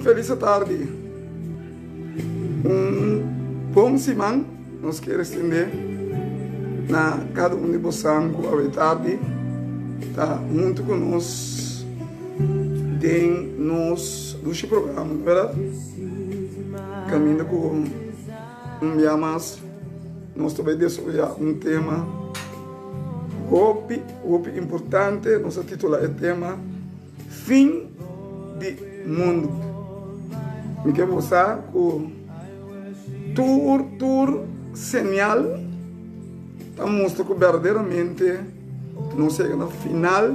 Feliz tarde. Bom semana. Nós queremos estender na cada de vocês com a tarde. Tá junto conosco em nosso programa, verdade? Caminho com dia mais. Nós também desenvolvemos tema importante. Nosso título é tema Fim de Mundo. Me quero mostrar com tour señal. Está mostrando que verdadeiramente nós chegamos no final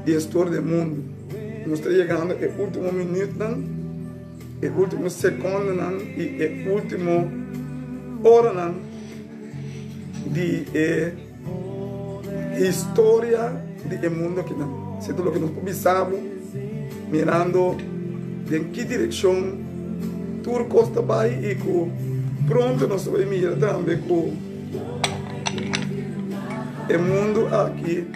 da história do mundo. Nós estamos chegando ao último minuto, ao último segundo e ao último hora de história do mundo aqui. Se tudo que nós começamos mirando em que direção tudo costa vai e com pronto nós vamos mirar também com o mundo aqui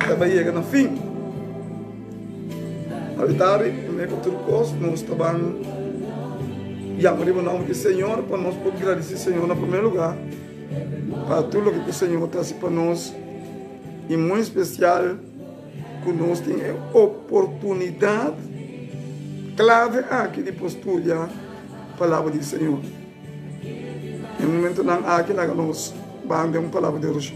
também chega no fim. A verdade é que tudo costa nós estamos chamando o nome do Senhor para nós poder agradecer o Senhor no primeiro lugar para tudo que o Senhor está para nós e muito especial que nós temos a oportunidade clave aqui de estudar a palavra do Senhor. No momento aqui nós vamos ver uma palavra de Deus.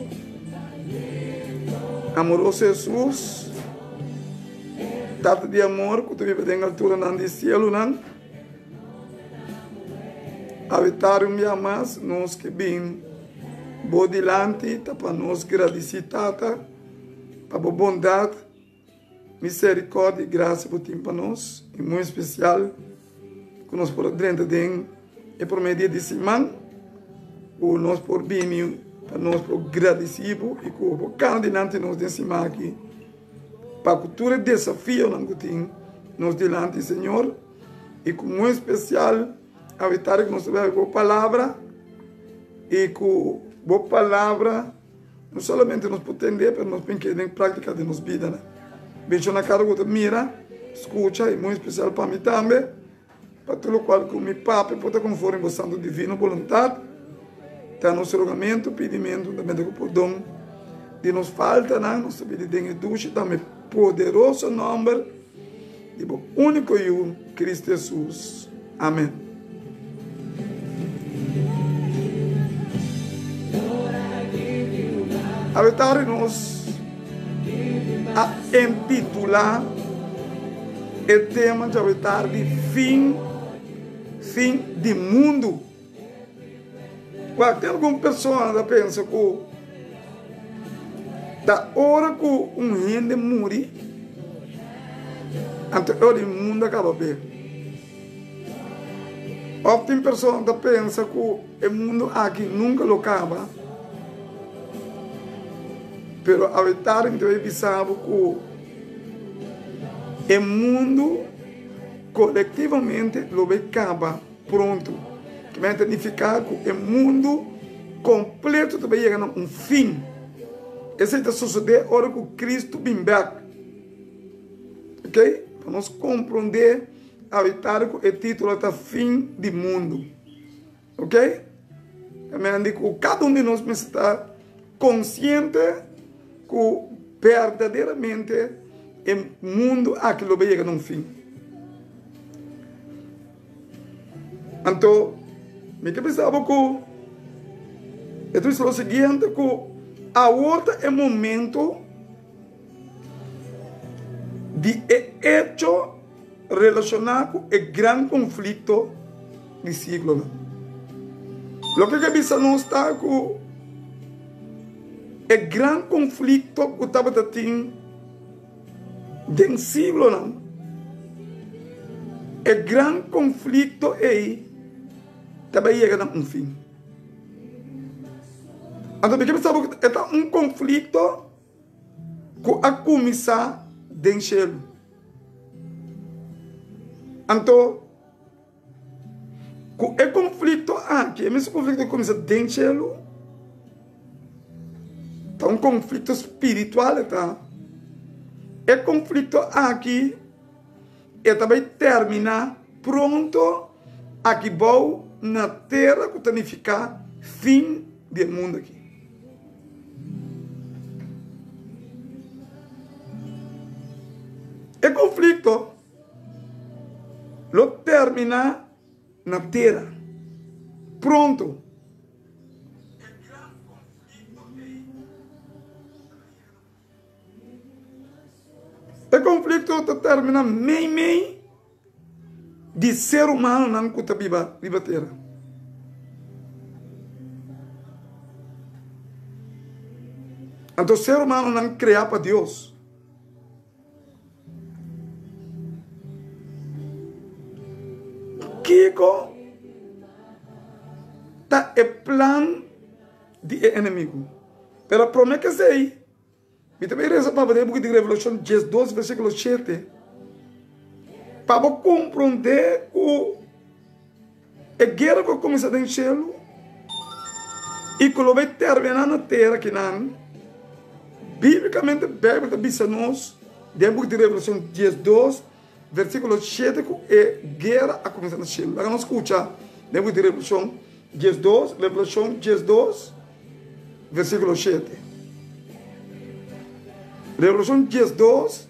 Amoroso Jesus, tanto de amor que tu vives em altura do céu, habitar dia mais nós que bem bo dilante para nós agradecer tata para a bondade, misericórdia e graça por ti para nós, e muito especial que nós por dentro de e por meio de semana o nós por bem para nós por agradecer e por cada dilante nós de semana aqui para a cultura desafio não que tem nós dilante Senhor e com muito especial habitar que nós tivemos com a palavra e com boa palavra não somente nos podemos entender, mas nós podemos em prática de nossa vida, né? Vejo na cara que mira, escuta, e muito especial para mim também, para tudo o qual que o meu papo pode conforme a vossa divina vontade, está nosso rogamento, pedimento, também do perdão, de nos falta, né? Nossa vida de ducha, também poderoso nome, de o único e um, Cristo Jesus. Amém. A verdade nós a intitular o tema de verdade fim de mundo. Tem alguma pessoa que pensa que da hora que um gente morre, até o mundo acaba bem. Ou tem pessoas que pensam que o mundo aqui nunca lo acaba. Pero a verdade é que sabe que o mundo coletivamente lo acaba pronto. Que vai significar que o mundo completo vai chegar a um fim. Isso vai suceder na hora que Cristo vem back. Ok? Para nós compreender a verdade que o título está fim de mundo. Ok? Também digo que cada um de nós está consciente que verdadeiramente o mundo aquilo vai chegar a um fim. Então, me pensava que eu disse o seguinte, que agora é o momento de hecho relacionado com o grande conflito do século. O que eu disse não está com o grande conflito que estava tendo dentro do século. O grande conflito aí também chega a um fim. Então, porque pensava que é um conflito que a começar dentro do céu. Então, o conflito aqui, esse conflito começa dentro do céu, está um conflito espiritual, tá? o conflito aqui e também termina pronto aqui bom na terra que significa fim do mundo aqui. O conflito lo termina na terra pronto. O conflito termina meio de ser humano não que viva terra. Então, o ser humano não criado para Deus. Kiko tá o plano do inimigo. Pero promete que sei. E também reza para ver o book de Revelação 12, versículo 7. Para compreender que a guerra que começa no céu e que vai terminar na terra que não. Biblicamente, a Bíblia diz a nós, no book de Revelação 12, versículo 7, que a guerra a começar no céu. Agora nós escuta no book de Revelação 12, Revelação 12, versículo 7. Revelação 12,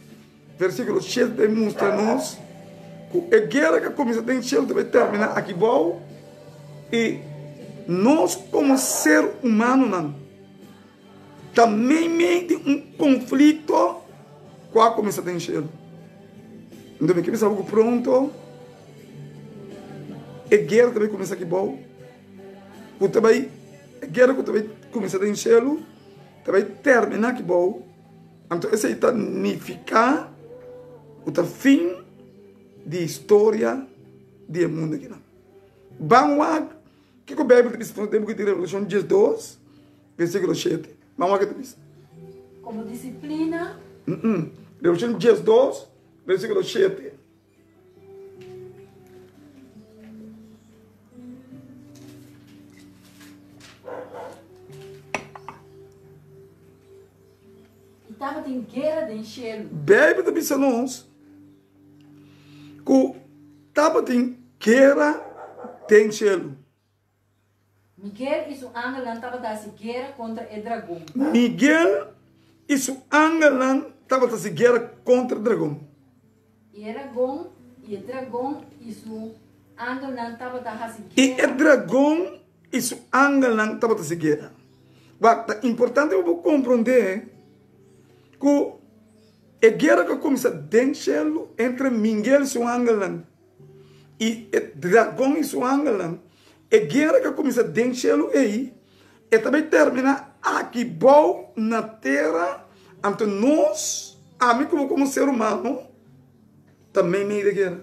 versículo 7 demonstra-nos que a guerra que começa no céu vai terminar aqui bom e nós como ser humano não. Também meio de conflito que começa no céu. Então, aqui pensava que pronto a guerra também começa aqui bom. A guerra que também começa no céu também termina aqui bom. Então, esse significa o fim de história do mundo aqui. Vamos lá, o que a Bíblia diz no livro de Revelação 12, versículo 7. Vamos lá, o que diz? Como disciplina. Revelação 12, versículo 7. Estava em guerra de enchê-lo. Bíblia diz a nós que estava em guerra de enchê-lo. Miguel e seu anjo estava dando guerra contra o dragão. Miguel e seu anjo estavam dando guerra contra o dragão. E o dragão e seu anjo estavam dando guerra. E o dragão e seu anjo estavam dando guerra. É importante eu compreender que a guerra que começa dentro do céu entre Miguel e seu anjo e o dragão e seu anjo, a guerra que começa dentro do céu aí, e também termina aqui bom na terra, então nós, a mim como ser humano, também meio de guerra.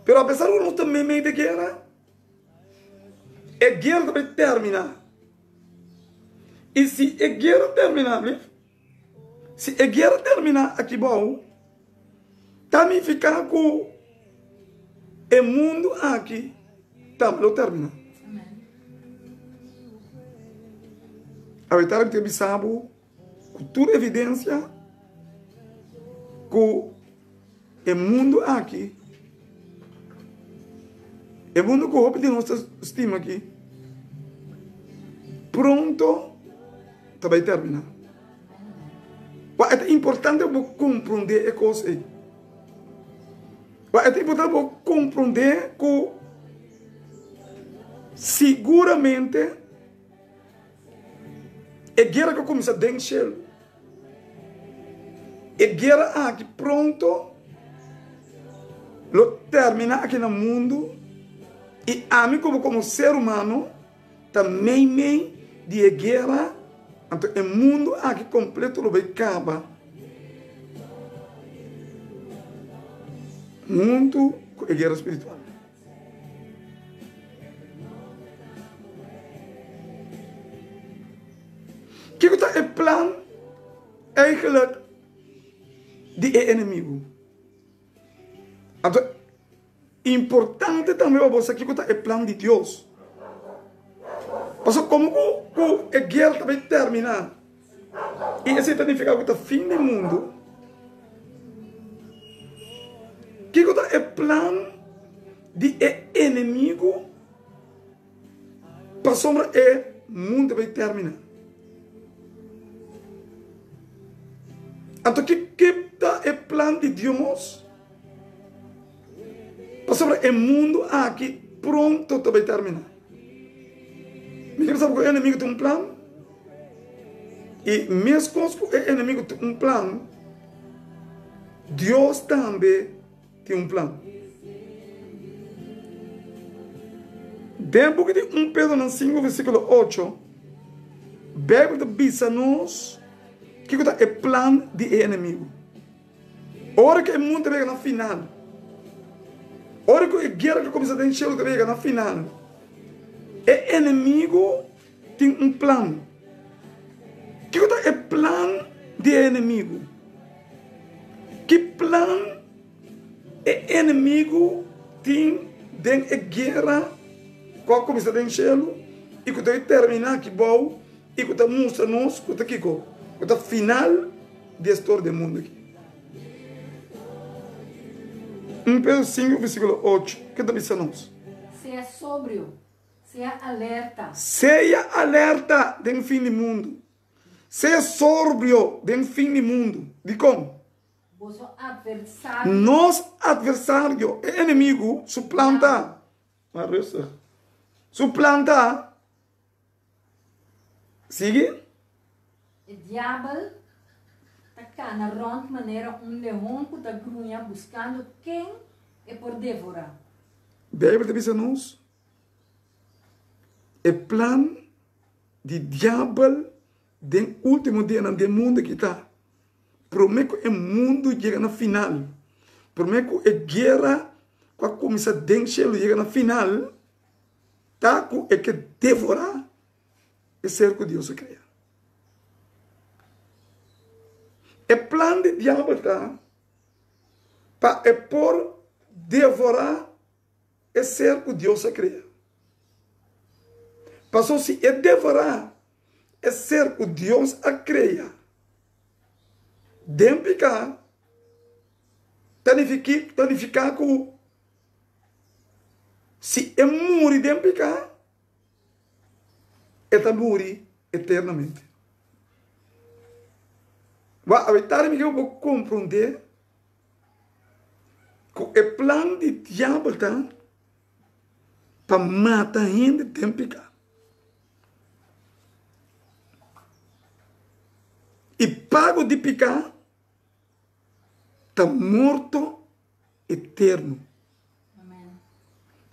Mas apesar de nós também meio de guerra, a guerra também termina. E se a guerra terminar, aqui bom, também fica com o mundo aqui, também termina. A verdade é que sabe, com toda evidência, que o mundo aqui, o mundo que o de nossa estima aqui, pronto, vai terminar. É importante eu compreender a coisa aí. É importante eu compreender que seguramente a guerra que começa dentro do céu, a guerra aqui pronto, termina aqui no mundo e a mim como ser humano também meio de guerra. Então, o mundo aqui completo vai acabar. Mundo com a guerra espiritual. Que é o plano eigenlijk do inimigo? Então, importante também para você que é o plano de Deus. Porque como a guerra vai terminar, E esse significa que está fim do mundo. Que é o plano de inimigo para sombra o mundo vai terminar. Então, que é o plano de Deus para sombra o mundo aqui pronto vai terminar. Mas sabe que o inimigo tem um plano? E mesmo que o inimigo tem um plano, Deus também tem um plano. Dentro de 1 Pedro 5, versículo 8, a Bíblia diz-nos que é o plano do inimigo. Ora que o mundo chega na final, ora que a guerra que começa a encher chega na final, o inimigo tem um plano. Que é o plano do inimigo? Que plano o inimigo tem dentro da guerra qual começa a encher e que vai terminar aqui bom e que mostra-nos que é o final da história do mundo aqui. 1 Pedro 5, versículo 8, que está dizendo-nos? Seja sóbrio, seja alerta. Seja alerta do fim do mundo. Seja sóbrio do fim do mundo. De como? Vosso adversário. Nosso adversário, o inimigo, suplanta. Suplanta. Sigue? O diabo está cá na ronda maneira leão que está grunha buscando quem é por devorar. A Bíblia diz-nos o plano de diabo do último dia do mundo que está. Promete que o mundo chega na final. Promete que a guerra, quando começa a encher, chega na final. Tá? É que devorar o ser que Deus cria. O plano de diabo está para por devorar o ser que Deus cria. Passou se é devorar o ser que Deus cria. Dempicar, tanificar que se é morrer dempicar, é morrer eternamente. Mas a verdade é que eu vou compreender que o plano de diabo está para matar a gente dempicar. E pago de picar está morto eterno. Amém.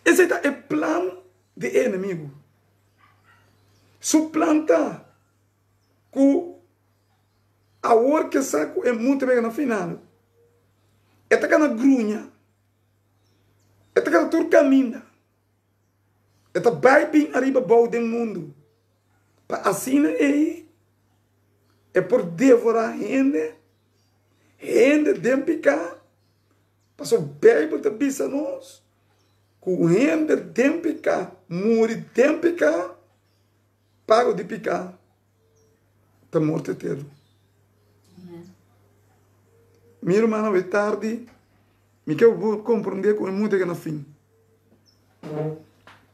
Esse é o plano do inimigo. Suplanta que a hora que saco é muito bem no final. É tá na grunha. É tá na tur caminha. É tá bem arriba bom do mundo. Para assim é por devorar gente dempicar. Passou bem para bisa nós. Com gente dempicar, morre dempicar, pago de picar, está morto eterno. Minha irmã, é tarde, me quer compreender com o mundo que é no fim.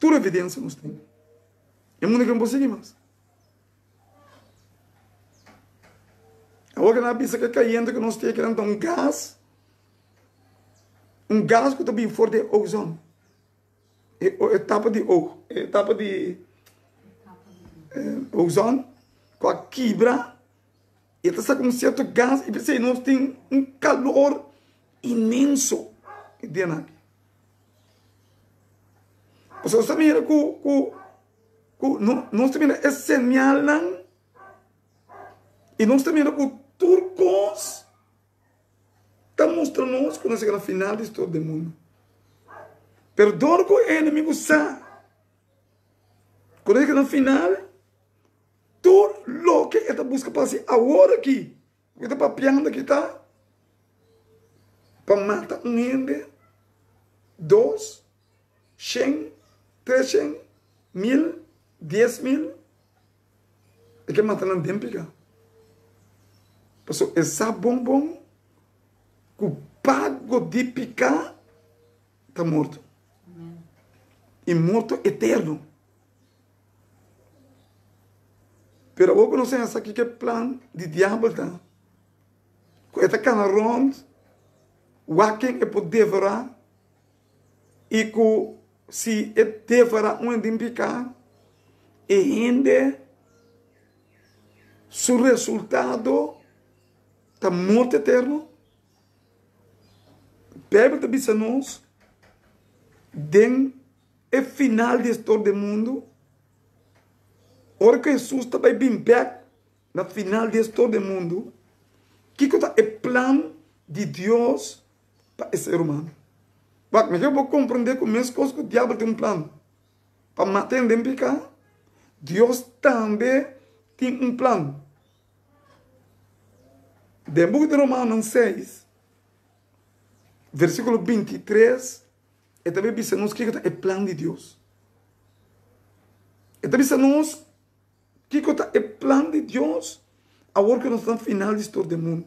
Toda evidência nós temos. É mundo que não conseguimos. Agora na pista que caindo que nós temos que um gás que está bem forte é ozônio. É etapa de ozônio com a quebra e está com um certo gás e pensei nós tem um calor imenso dentro aqui. Você sabe que nós também é señal e nós também que turcos está mostrando-nos que nós chegamos no final de todo o mundo. Perdão que o inimigo sabe. Quando chega no final, tudo o que ele busca para si agora aqui, que está papiando aqui, tá? Para matar um gente, 2, 100, 300, 1000, 10.000, é que matar não tem picar. Porque essa bom, que o pago de pecar está morto. E morto eterno. Pero hoje não sei essa aqui que é plano de diabo, tá? Com esta cana ronda, quem é por devorar, e que se é devorar onde pecar, e ainda seu resultado está morto eterno. Bíblia está dizendo nós, den é final da história do mundo. Ora que Jesus está vai vir back na final da história do mundo, que é o plano de Deus para esse ser humano. Mas eu vou compreender que as coisas que o diabo tem um plano para matar e pecar, Deus também tem um plano. De book de Romanos 6, versículo 23, e também diz nos que é o plano de Deus. E também diz nos que é o plano de Deus, agora que nós estamos no final da história do mundo.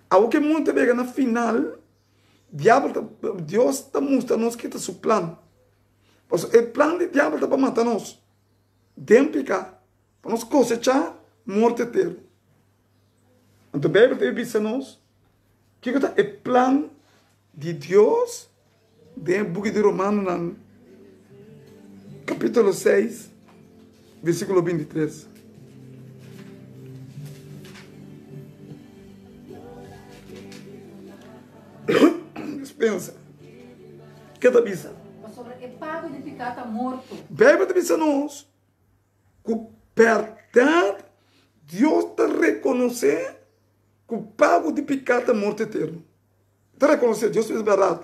Agora que o mundo está na final, Deus está mostrando nos que é o seu plano. Porque o plano do diabo está para matar nós, de pecar, para nós cosechar morte eterna. Então a Bíblia diz a nós que é o plano de Deus, dentro do book de Romanos, no capítulo 6, versículo 23. Pensa. Que está dizendo? Sobre o pago de pecar está morto. A Bíblia está dizendo a nós que, verdade, Deus está reconhecendo que o pago de pecar está morto eterno. Está reconhecendo, Deus fez verdade.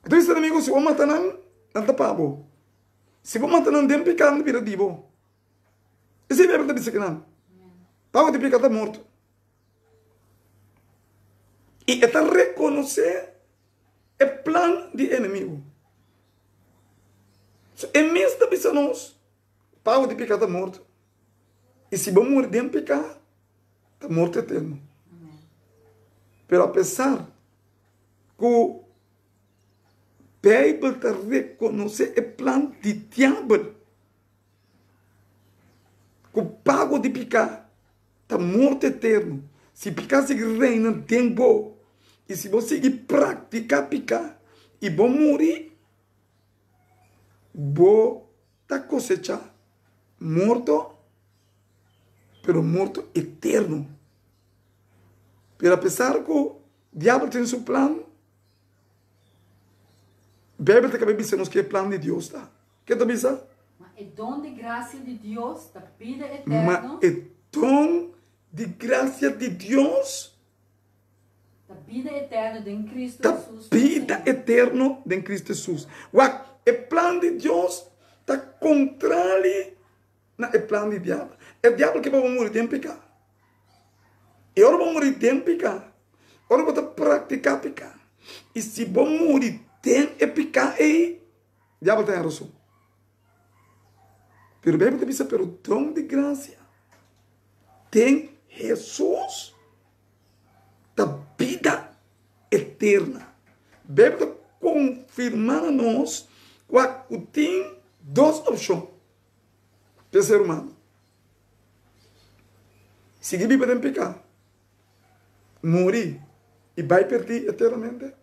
Então, esse amigo, se eu matar, não está pago. Se eu matar, não tem pecado, não vira divo. Esse é a Bíblia está dizendo que não. Pago de pecar está morto. E está reconhecendo o plano do inimigo. É mesmo que está nós, pago de pecar está morto. E se vamos morrer de pecar, está morto eterno. Mas apesar que o Bíblia está reconhecendo o plano de diabo, que o pago de pecar está morto eterno. Se pecar se reina tempo, e se você praticar pecar, e vou morrer, vou cosechar morto, pero morto eterno. Pero apesar que o diabo tem seu plano, a Bíblia também diz que é o plano de Deus, tá? Que está dizendo? É dom de graça de Deus, da vida eterna. Mas é dom de graça de Deus, da vida eterna em Cristo da Jesus. vida eterna em Cristo Jesus. O plano de Deus está contrário ao plano do diabo. É o diabo que vai morrer em pecar. E agora vai morrer em pecar. Agora vai praticar pecar. E se vai morrer em pecar, aí o diabo tem razão. Pero a Bíblia diz, pelo dom de graça, tem Jesus da vida eterna. A Bíblia está confirmando a nós que tem duas opções para o ser humano. Seguir vivendo em pecar, morrer e vai perder eternamente.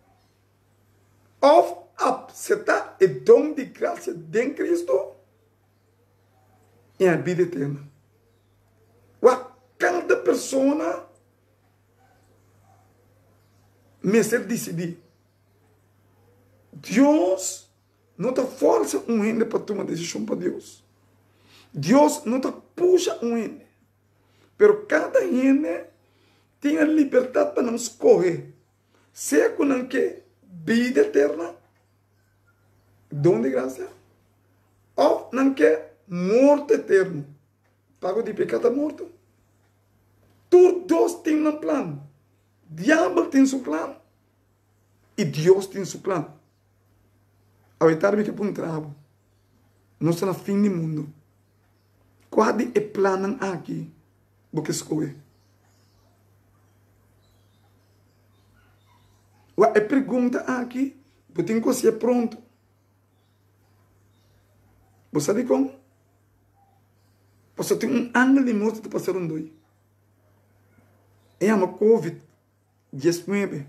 Ou aceitar o dom de graça de Cristo e a vida eterna. Cada pessoa merece decidir. Deus não te força um ende para tomar decisão para Deus. Deus não te puxa um ende. Pero cada ende tem a liberdade para não escolher. Se que não quer vida eterna, dom de graça, ou não quer morte eterna, pago de pecado é morto. Todos têm um plano. O diabo tem seu plano. E Deus tem seu plano. Ao evitar que põe travo, nós estamos no fim do mundo. Qual é o plano aqui? Porque escolher. A pergunta aqui, eu tenho que ser pronto. Você sabe como? Você tem um ano de morte de passar um doi. É uma Covid-19.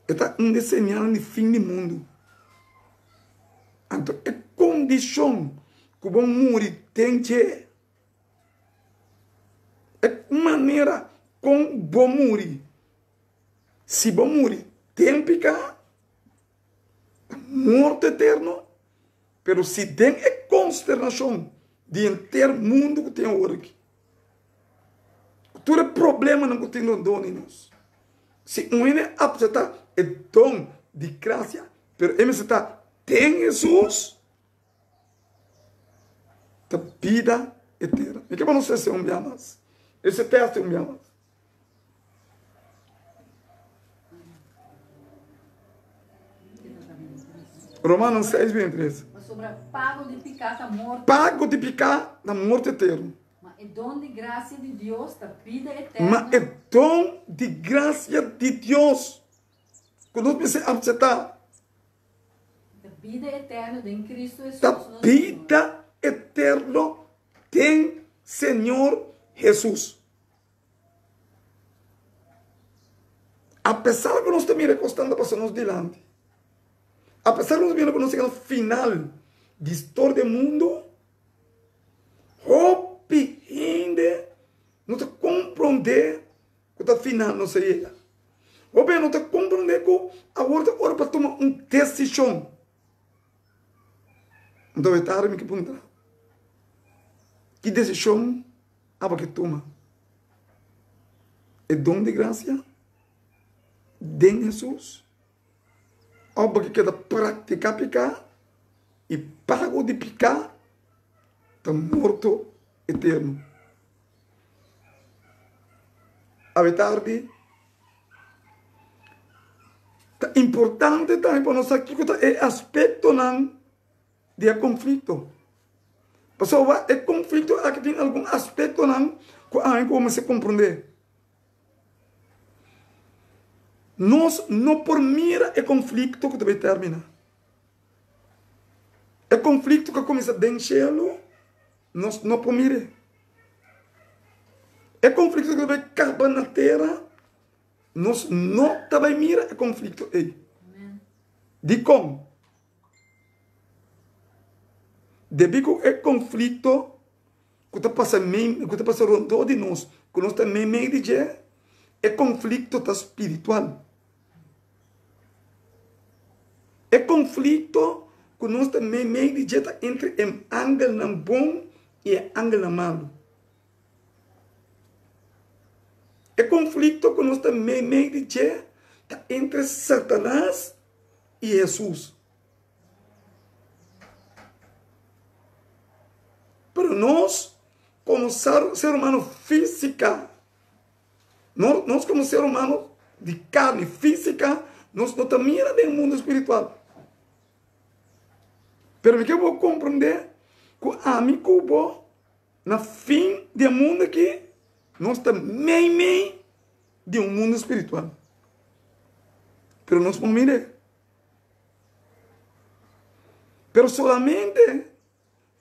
Está um señal de fim do mundo. Então, é condição que vão morrer tem que. É maneira como vão morrer. Se vão morrer, tem que ficar morte eterno. Pero se tem é consternação de inteiro mundo que tem agora aqui. Todo problema não tem no dono nós. Se um é aceitar é dom de graça, pero ele está tem Jesus, da vida eterna. E que não sei se me amas. Esse texto me amas. Romanos 6, 23. Sobre pago de picar da morte. Pago de picar da morte eterna. Mas é dom de graça de Deus, da vida eterna. Mas é dom de graça de Deus. Quando você aceitar. Da vida eterna em Cristo Jesus. Da vida eterna tem Senhor Jesus. Apesar que nós estamos recostando para nós delante. Apesar de nós vermos que nós chegamos ao final da história do mundo, hope ainda não te compreender que o final não se chega. Hope não te compreender que agora é hora para tomar uma decisão. Então, é tarde que perguntar. Que decisão há que toma? É dom de graça? De Jesus? Ou porque quer praticar picar e pago de picar, está morto eterno. A tarde, é importante também para nós aqui que é aspecto de conflito. Pessoal, é conflito aqui tem algum aspecto que a gente começa a compreender. Nós não por mira é conflito que deve terminar. É conflito que começa dentro do cielo, nós não por mira. É conflito que deve acabar na terra, nós não também mira é conflito aí. De como? Deve que é conflito que está passando rondou de nós, que nós também meio de dizer, é conflito espiritual. É conflito que nós também meio de dizer entre o ângulo bom e o ângulo malo. É conflito que nós também meio de dizer entre Satanás e Jesus. Para nós, como ser humano física, nós como ser humano de carne física, nós não estamos no mundo espiritual. Pero que eu vou compreender que a mim cubo na fim do mundo aqui, nós estamos meio de um mundo espiritual. Pero nós vamos mirar. Pero solamente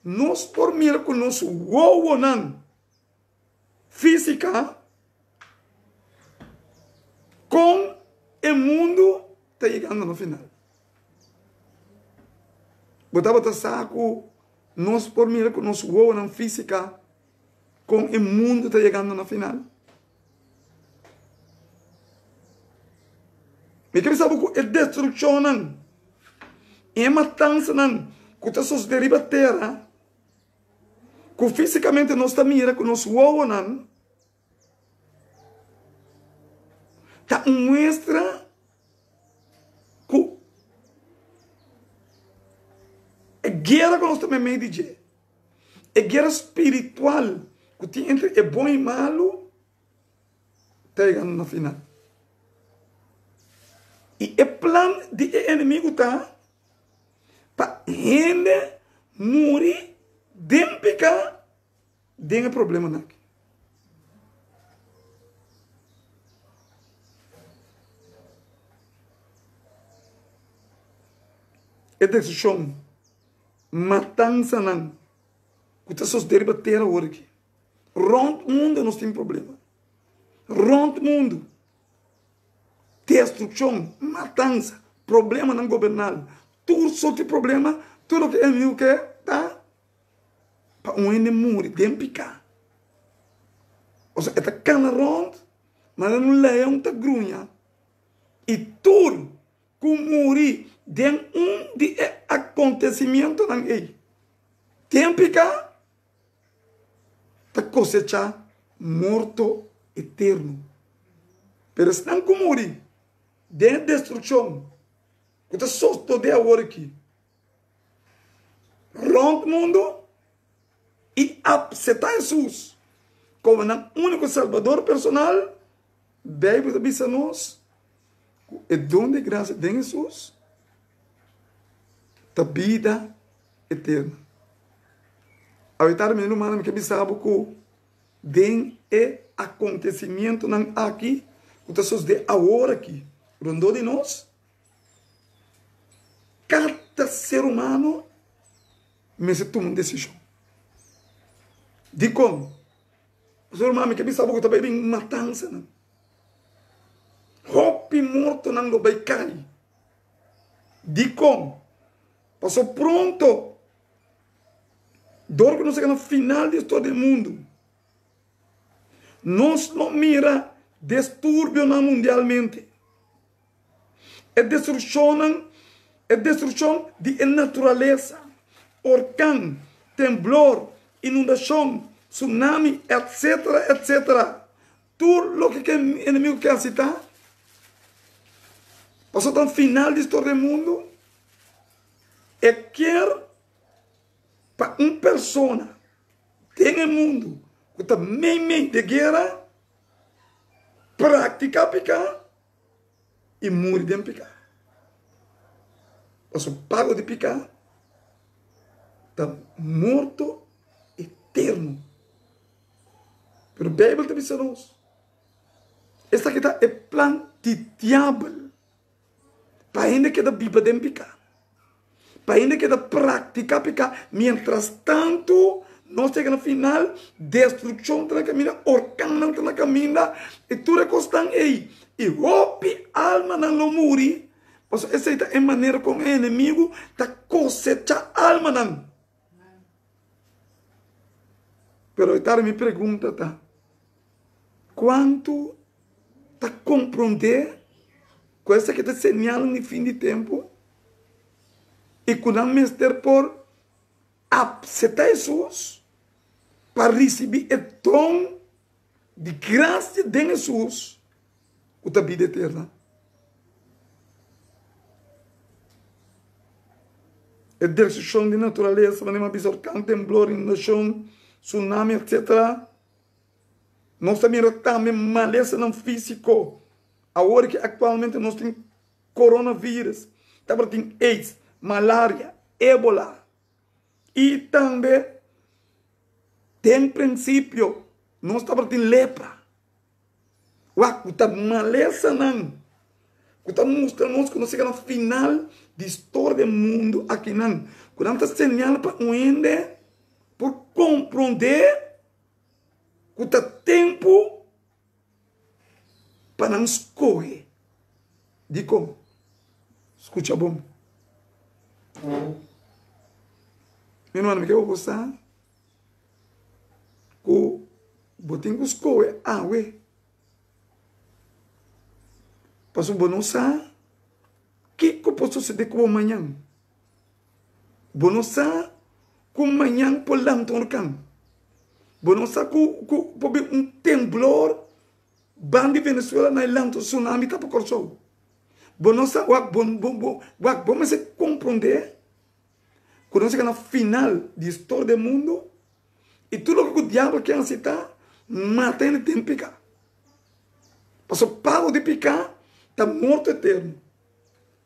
nós por mirar com nosso wowonan física com o mundo está chegando no final. Botava saco nós por mirar com nosso wowonan física com o mundo está chegando no final. Me quer saber que é destruição não, é matança não, que está só deriva terra, que fisicamente nós está mira com nosso wowonan, tá mostra que a guerra que nós também meio de dizer, a guerra espiritual que tem entre o bom e o malo, está chegando no final. E o plano do inimigo está para ele morrer, dem pecar, tem problema aqui. é destruição, matança não. Que só deriva terra agora aqui. Rond mundo nós temos problema. Rond mundo. Destruição, matança, problema não governal. Tudo só tem problema, tudo que é meu que tá para um ende morrer, dem picar. Ou seja, é cana rond, mas não leão tá grunha. E tudo que morrer dem de acontecimento não é. Dem picar, tá cosechar morto eterno. Pero se não morrer, dem destruição. Que tá só todo agora aqui. Rond mundo e aceitar Jesus como o único salvador personal. Bíblia diz a nós é dom de graça de Jesus da vida eterna. A evitar menino humano que sabe que den é acontecimento não aqui, o que de agora aqui, rondou de nós. Cada ser humano se toma uma decisão. De como? O ser humano que sabe que também vem matança. Não? Roupa morto não vai cair. De como? Passou pronto. Dor que não chega no final de todo o mundo. Nós não mira distúrbio mundialmente. É destruição de natureza. Orcão, temblor, inundação, tsunami, etc, etc. Tudo o que o inimigo quer citar. Passou no final de todo o mundo. E quer para uma pessoa tem o mundo que também de guerra praticar picar e morrer de picar. Passou pago de picar está morto eterno. Pero a Bíblia diz a nós, esta aqui é plano de diabo para ainda que da Bíblia de picar. Para ainda que da prática picar. Mientras tanto, nós chegamos no final, destruição está na caminha, orcão está na caminha, e tudo é constante aí. E roupe alma não morre. Essa é a maneira como o inimigo está cosechando a alma não. Pero ahorita me pergunta, tá? Quanto está compreender com essa que está señalando no fim de tempo e com o mestre por aceitar Jesus para receber o dom de graça de Jesus, a vida eterna. É destruição de natureza, mas bisorcão, temblor, inundação, tsunami, etc. Nós também temos maleza no físico. Agora que atualmente nós temos coronavírus, também tem AIDS, malária, ébola. E também tem princípio, nós também temos lepra. O que maleza não. O que mostrando que nós chegamos no final da história do mundo aqui não. Quando está señalando para o ende, por compreender que está tempo para não escolher. De como? Escuta bom. Meu irmão, me quer gostar? Que botem que escolher. Ué. Passou bom não sabe. O que pode suceder com amanhã? Bom não sabe. Com amanhã por lá no campo. Bom não sabe que temblor bande Venezuela na lanto tsunami tá para corso. Bom não sabe bom se compreender quando chega na final da história do mundo e tudo que o diabo quer citar mata ele tem que picar. Passou pago de picar está morto eterno.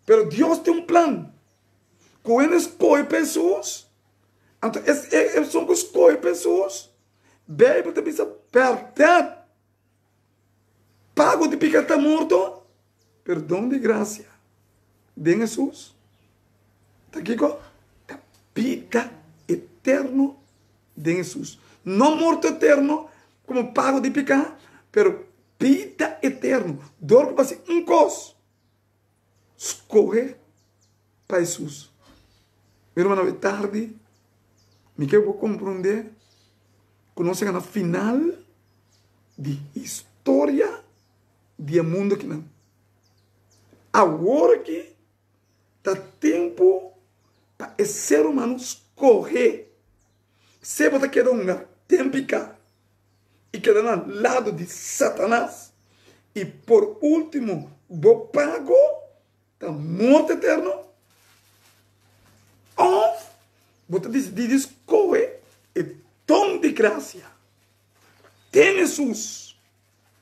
Pero Deus tem um plano. Com ele escolhe pessoas. Então, são que escolhe pessoas. Bíblia te diz, verdade. Pago de picar está morto. Perdão de graça. De Jesus. Tá aqui, a vida eterna de Jesus. Não morte eterno, como pago de pecar, pero vida eterna. Dor para ser um cos. Escorre para Jesus. Meu irmão, é tarde. Me quero compreender. Conhece a final de história do mundo que não. Agora que está tempo para esse ser humano escorrer. Se você quer um tempo e quer ao lado de Satanás, e por último, vou pago da morte eterna, ou você decide escorrer e dom de graça. Tem Jesus.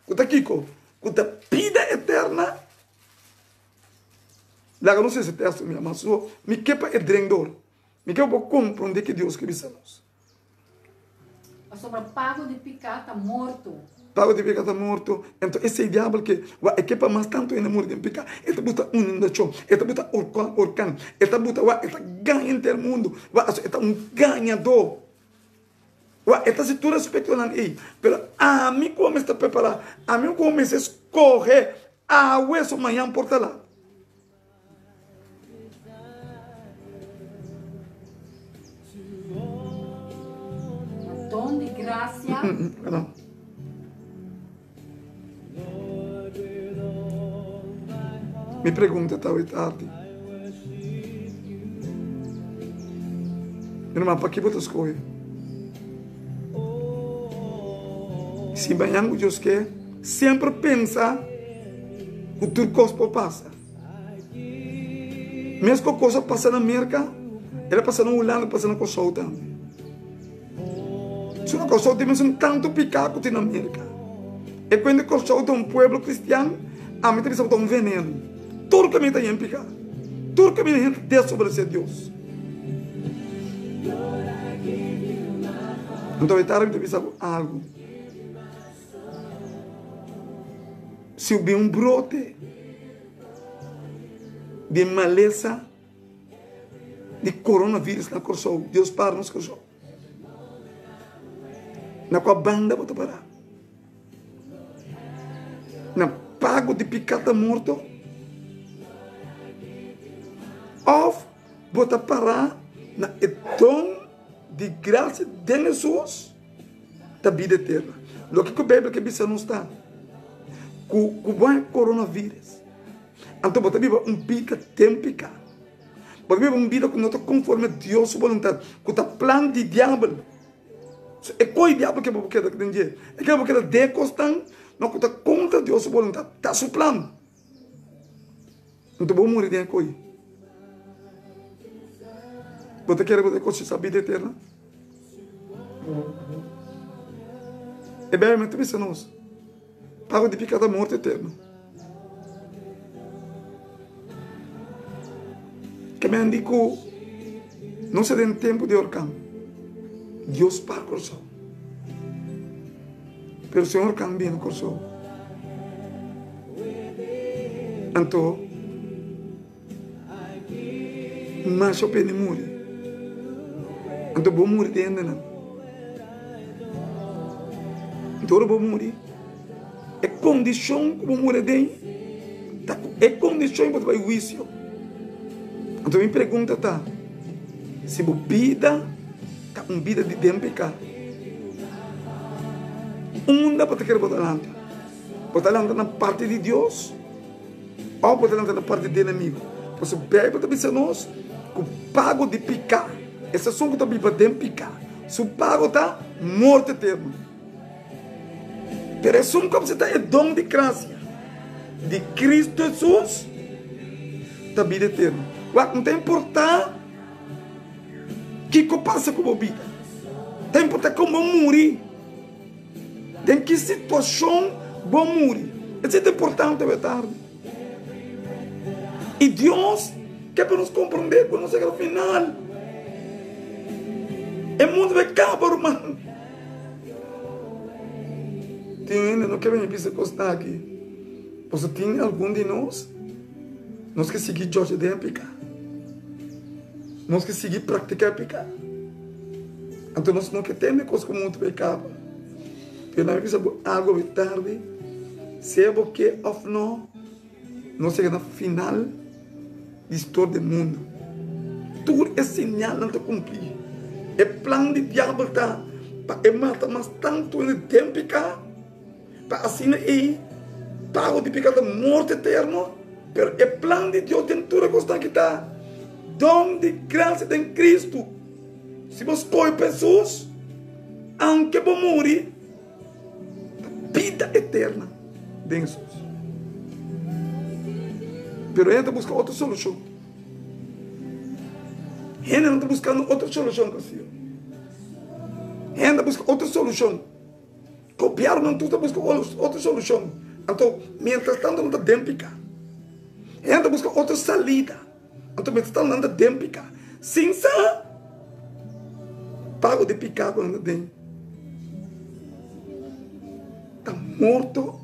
Está aqui com a vida eterna. Lá não sei se texto me amassou, me quepa é drendor. Me quepa compreender que Deus quer nós. Sobre pago de pecar está morto. Pago de pecar está morto. Então esse diabo que é que para mais tanto em amor de pecar, ele bota inundação, ele bota orcan, ele bota ele ganha em todo mundo, ele ganhador. Esta situação espetacular aí, pero a mim começa a preparar, a mim começa a escorrer a hueso amanhã por lá. Dom de graça. Me pergunta tal e tarde. Meu irmão, para que você escolhe? Se amanhã Deus quer, sempre pensa que o teu corpo passa. Mesmo que a coisa passa na América, ela passa na Holanda, passa na Kosovo também. Se uma Kosovo tem um tanto picado que na América. E quando Kosovo é um povo cristiano, a mim tem um veneno. Tudo que me tem picado. Tudo que me tem desobedecer a Deus. Então, eu tenho que pensar algo. Se houver um brote de maleza de coronavírus na Kosovo, Deus para nos Kosovo. Na qual banda bota parar. Na pago de picada morto. Ou bota parar na dom de graça de Jesus da vida eterna. O que a Bíblia que diz não está. Com o coronavírus. Então, você vive uma vida típica. Você vive uma vida que não está conforme a Deus sua vontade. Com o plano de diabo. É qual diabo que você quer entender? É que você quer decostar, não está contra Deus sua vontade. Está seu plano. Então, vou morrer de coisa. Você quer decostar a vida eterna? É bem, mas também se nós. Pago de pecado da morte eterna. Que me indicou, não se tem tempo de orcar. Deus para o coração. Pero o Senhor cambia no coração. Então, mas eu pedi morrer. Então, vou morrer de ainda não. Então, eu vou morrer. É condição que vou morrer de. É condição para o juízo. Então, minha pergunta está: se a vida está uma vida de tempo, onde você quer botar adelante? Botar adelante na parte de Deus ou botar adelante na parte do inimigo? Porque a Bíblia está dizendo nós que o pago de pecar, essa som que está viva de pecar, se o pago está morte eterna. Pero é som que você está é dom de graça de Cristo Jesus da vida eterna. Não tem importar o que passa com a vida. Tem importar como morrer. Tem que situação vou morrer. Isso é importante, é tarde. E Deus quer para nos compreender quando chega ao final. É muito pecado, irmão. Tem ainda, não quero me encostar aqui. Você tem algum de nós que seguir Jorge de pecar. nós que seguir praticar pecado. Então nós não queremos coisas como muito pecado. Porque na vida algo de tarde, se é porque ou não, nós chegamos no final da história do mundo. Tudo é sinal não te cumprir. É plano de diabo tá para matar mais tanto no tempo pecado, para assim aí pago de pecado morte eterno, pero é plano de Deus dentro da coisa que está. Dom de graça em Cristo. Se você escolhe pessoas, aunque vão morrer, vida eterna de Jesus. Pero ele está buscando outra solução. Ele não está buscando outra solução, Senhor. Ele está buscando outra solução. Copiar não está buscando outra solução. Então, mientras tanto, não está dentro. Ele está buscando outra salida. Então, mientras tanto, não está dentro. Sim, sabe? Pago de pecado anda dentro. Está morto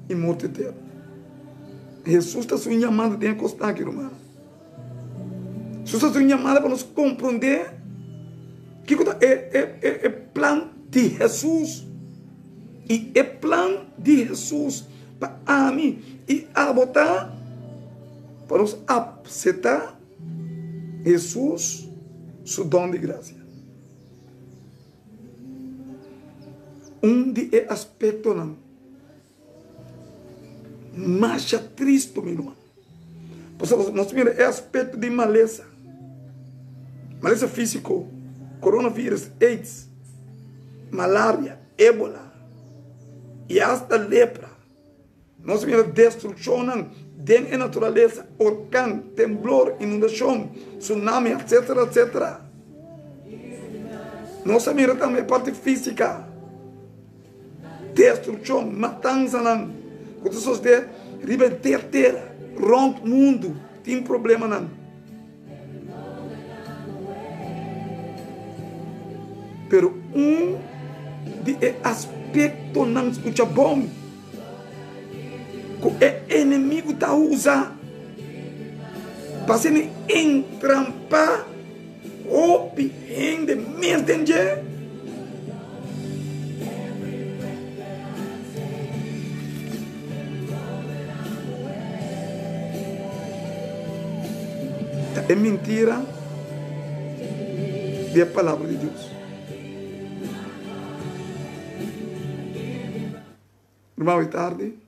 e morte eterna. Jesus está sendo chamado de encostar aqui, irmão. Jesus está sendo chamado para nos compreender que é plano de Jesus. E é plano de Jesus para mim e a botar para nos aceitar Jesus, seu dom de graça. De aspecto não. Mais triste, meu irmão. Nós temos aspecto de maleza. Maleza físico, coronavírus, AIDS, malária, ébola e até lepra. Nós temos destruição da natureza, orcão, temblor, inundação, tsunami, etc, etc. Nós temos também a parte física. Destruição, matança, quando pessoas de ribeira terra, rompe mundo, tem problema não. Pero de aspecto não escuta bom, que o inimigo está usando para se entrampar, roupe, rende, me entender? É mentira da palavra de Deus. Irmão, é tarde.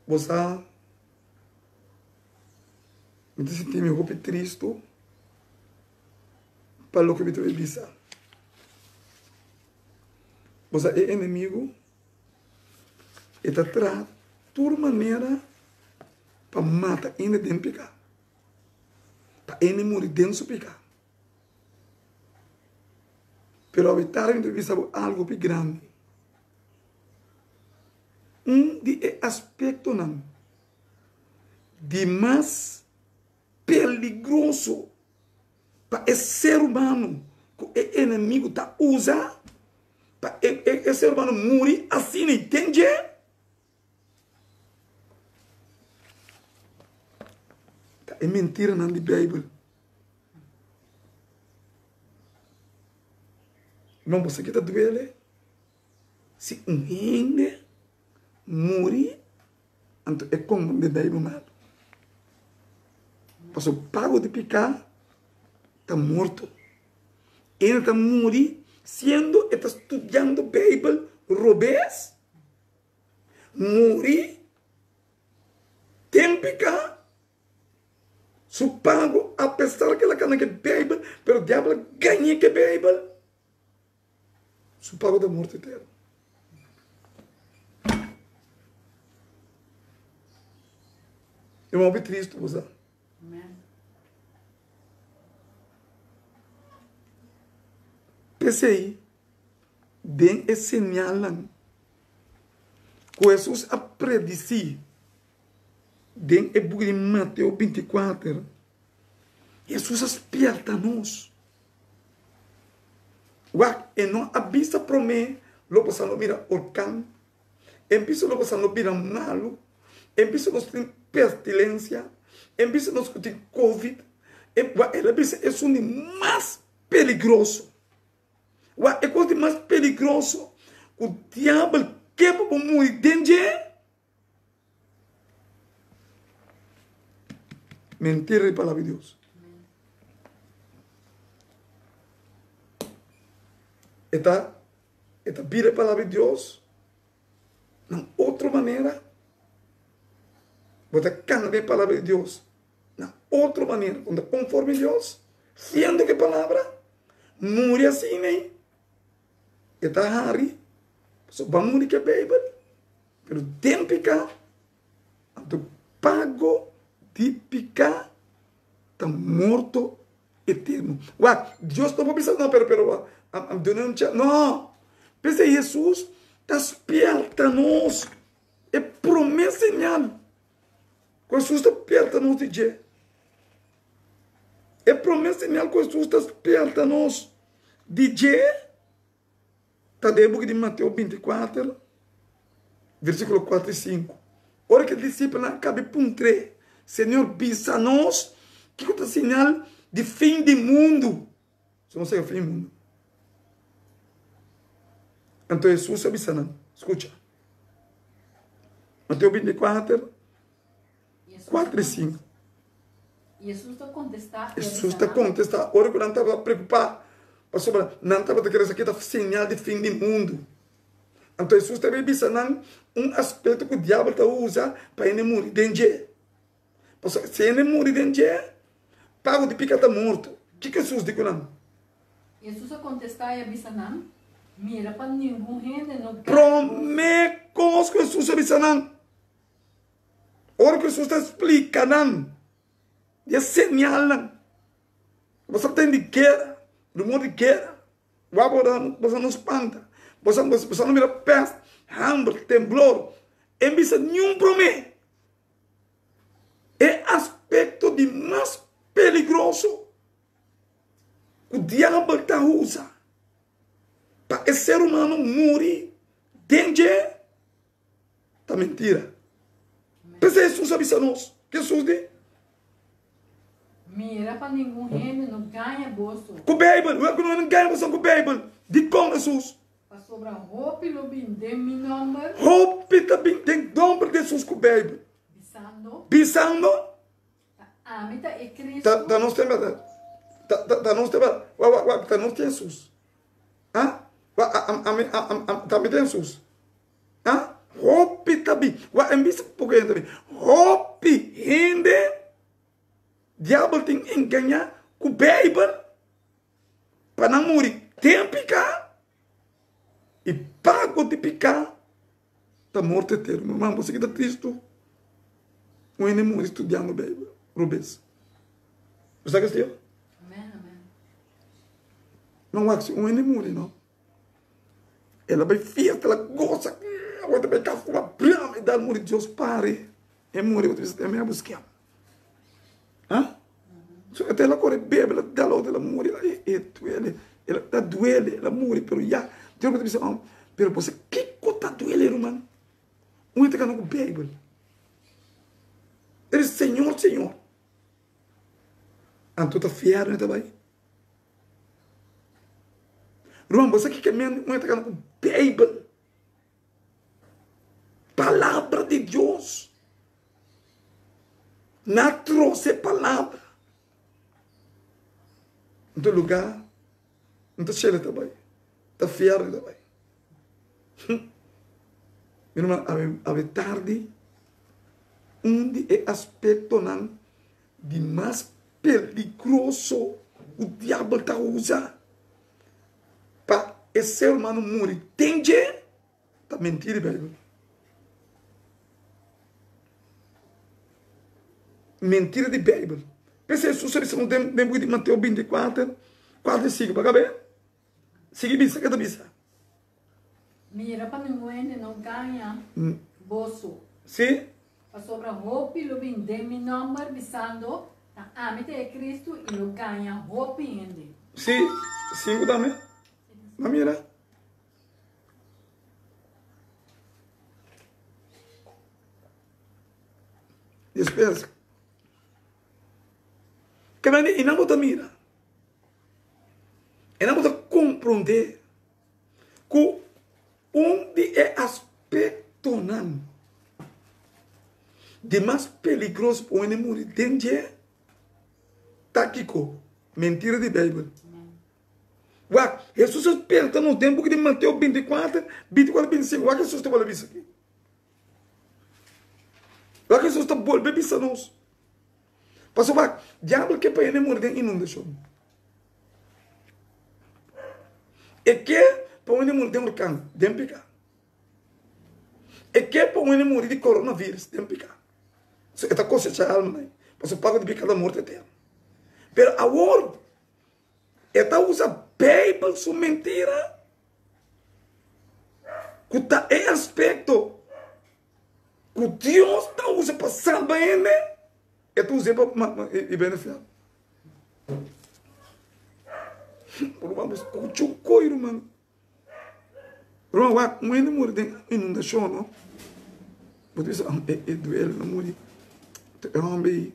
Você me senti me roupa triste para o que me trouxe bisa. Você é inimigo e está atrás de toda maneira para matar ele dentro do pecado. Para ele morrer dentro do pecado. Pero ao estar em entrevista algo bem grande. De aspecto não. De mais perigoso para esse ser humano que o inimigo está usando para esse ser humano morrer assim, entende? É mentira na Bíblia. Irmão, você que está doendo, se um rende morrer, então é como de Bíblia mal. Porque o pago de pecar está morto. Ele está morrendo, sendo, está estudando a Bíblia, robês, morrer, tem pecar. Su pago, apesar que ela cana que Bíblia, pero o diabo ganha que Bíblia. Su pago da morte eterna. É uma obra triste, você. PCI, bem é señalan que Jesus a predicir den e book de Mateus 24, Jesus aspierta-nos. E não avisa para mim, lo passando mira orcão, empieza lo passando mira malo, empieza a ter pestilência, Em vez de nós que tem Covid, ela pensa é o mais peligroso. É coisa mais peligroso. O diabo quebra para morrer dentro. Mentira de palavra de Deus. Esta vira a palavra de Deus. De outra maneira. Você canta a palavra de Deus. De outra maneira. Conforme Deus. Sendo que a palavra. Morre assim, né? Esta hari. So, vamos morrer que a Bíblia. Pero tempo que. Anto pago. De picar, está morto eterno. Deus não vai pensar, não, não. Pensa, Jesus está esperta-nos. É promessa señal. Jesus está esperta-nos de dia. É promessa señal que Jesus está esperta-nos de dia. Está dentro de Mateus 24, versículo 4 e 5. Ora que o discípulo acabe por 3. Senhor, bisa-nos que é o sinal de fim do mundo. Isso não sei o fim do mundo. Então Jesus avisa-nos. Escuta. Mateus 24, 4 e 5. Jesus está contestando. Jesus está contestando. Ora que não estava preocupado. Não estava querendo isso aqui, está sinal de fim do mundo. Então Jesus está avisando aspecto que o diabo está usando para ele morrer dentro. Se ele morrer dentro, pago de pica está morto. O que Jesus diz não? Jesus a contestar e avisa não. Mira para nenhum gente não. Promecos que Jesus avisa não. Ora que Jesus está explicando. E é señal não. Você tem de guerra, rumor de guerra. Você não espanta. Você não mira peste, hambre, temblor. Em vista de nenhum promessa. É aspecto de mais peligroso que o diabo está usando para o ser humano morrer dentro da mentira. Pensa Jesus avisa-nos. Que Jesus diz? Mira para nenhum gente não ganha bolso. Com a Bíblia. Não ganha bolso com a Bíblia. De como Jesus? Para sobrar roupa e lobim de meu nome. Roupa também tem nome de Jesus com a Bíblia. Bisando. Amita é Cristo. Da nós tem verdade. Da nós tem verdade. Da nós tem Jesus. Também tem Jesus. Roupa também. Porque também. Roupa rende. Diabo tem que enganar com a Bíblia. Para não morrer. Tem picar. E pago de picar. Está morto eterno. Meu irmão, você que está triste. Um inimigo estudando a Bíblia. Rubens. Você está gostando? Amém, amém. Não é um inimigo, não. Ela vai fiesta, ela gosta. Ela vai ficar com uma brama e dar o de Deus. Pare. É morrer, você também a buscar. Até ela corre bebe, ela dá logo, ela morre, ela está doendo, ela morre, pero já. Deus vai dizer, pero você, que está doendo, irmão? Um está com a Bíblia. Ele é Senhor, Senhor. Então está fiado, não vai? Irmão, você que caminha, um está com a Bíblia. Palavra de Deus. Não trouxe palavra. Em todo lugar, não está cheio também. Está fiado também. Meu irmão, a tarde, onde é aspecto não, de mais peligroso o diabo está usando para esse ser humano morrer. Entende? Está mentindo, velho. Mentira de Bíblia. Pensa Jesus, se não tem de Mateus 24, 4 e 5, para ver? Siga bisa, cada bisa. Mira para ninguém não ganha bolso. Sim? Para sobrar roupa e lobim de meu nome, visando a amita é Cristo e não ganha roupa ainda. Sim, 5 também. Mas mira. Dispensa. E não pode mirar. E não pode compreender que é aspecto não de mais perigoso para o inimigo dentro tá aqui com mentira de Bíblia. Ué, Jesus aperta no tempo que de Mateus 24, 25. Ué, que Jesus está falando isso aqui? Ué, que Jesus está falando isso a nós? Pastor, ué, diabo que para ele morrer em inundação. E que para ele morrer de huracão, de picar. E que para ele morrer de coronavírus, de picar. Esta coisa é a alma, né? Pastor, paga de picar da morte eterna. Pero agora, esta usa Bíblia, sua mentira. Que é aspecto que Deus está usando para salvar ele. Esta usa para beneficiar. Vamos escutar o coiro, mano. Irmão, um inimigo de inundação, não? Você diz, é doer, não morre. Homem,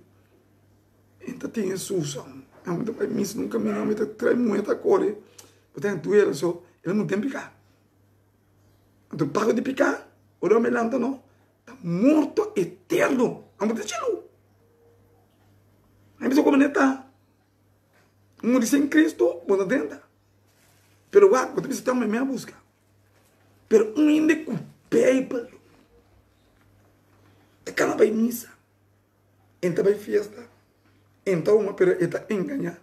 ainda tem isso, mas nunca me não me traz muita cor. Portanto, doer, só, ele não tem picar. Então, paga de picar, o homem lá não, está morto eterno. Vamos deixar lo. Aí você como ele está. Morre sem Cristo, você tenta. Pero, você precisa ter uma meia busca. Pero, ainda com Bíblia. É cada vai missa. Então vai festa. Então uma pera está enganar.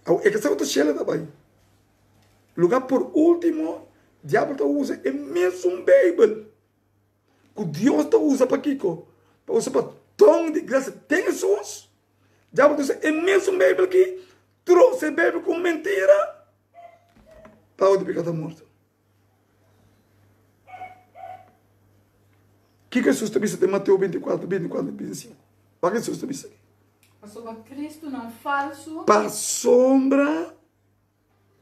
É que essa outra chela também. Lugar por último, o diabo está usa é mesmo Bíblia. Que Deus está usa para Kiko. Para usar para tom de graça. Tem Jesus. O diabo está usa é mesmo Bíblia que trouxe a Bíblia com mentira. Para o de pecado morto. O que Jesus está dizendo em Mateus 24, 25? O que Jesus está dizendo aqui? Sobre Cristo não falso. Para sombra,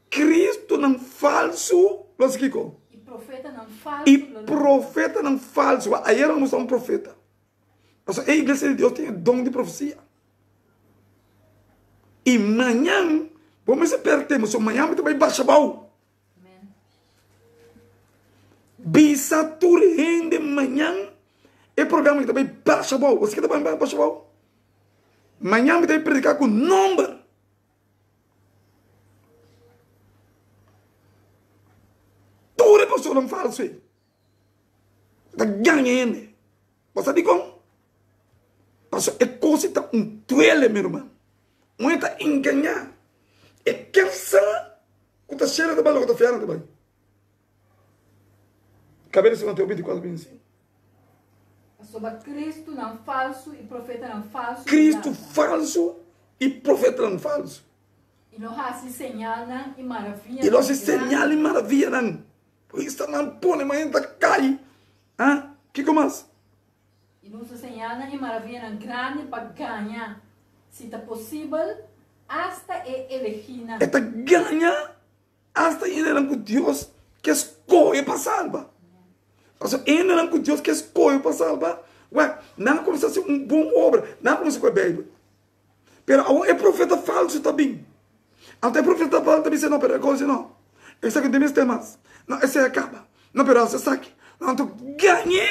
Cristo não falso. Você Kiko? E profeta não falso. E profeta não falso. Aí era um profeta. A igreja de Deus tem dom de profecia. E amanhã, vamos esperar que amanhã também baixa bom. Bisatur rende amanhã. E programa que também baixa bom. Você que também baixa bom. Amanhã me tem que predicar com número. Tudo é pessoa não falso aí. Está ganhando. Você diz como? Pastor, é coisa que está duele, meu irmão. Não está enganar. É cansa. Que está cheio de bala, que está fiando também. Cabelo se mantém 24, 25. Sobre Cristo não falso e profeta não falso. Cristo falso e profeta não falso. E nós se señalam e maravilha. E nós se señalam e maravilha não. Por isso não põe, mas ainda cai. Ah, que mais? E nós se señalam e maravilha grande para ganhar. Se está possível, hasta elegir. Esta ganha hasta ainda não com Deus que escolhe para salvar. Ainda não com Deus que escolhe para salvar. Ué, não começa a ser uma boa obra. Não começa com a Bíblia. Pero é profeta falso também. Até profeta falso também. Não, pero coisa não. Esse aqui tem mais temas. Não, esse acaba. Não, pero esse aqui. Não, então ganhe.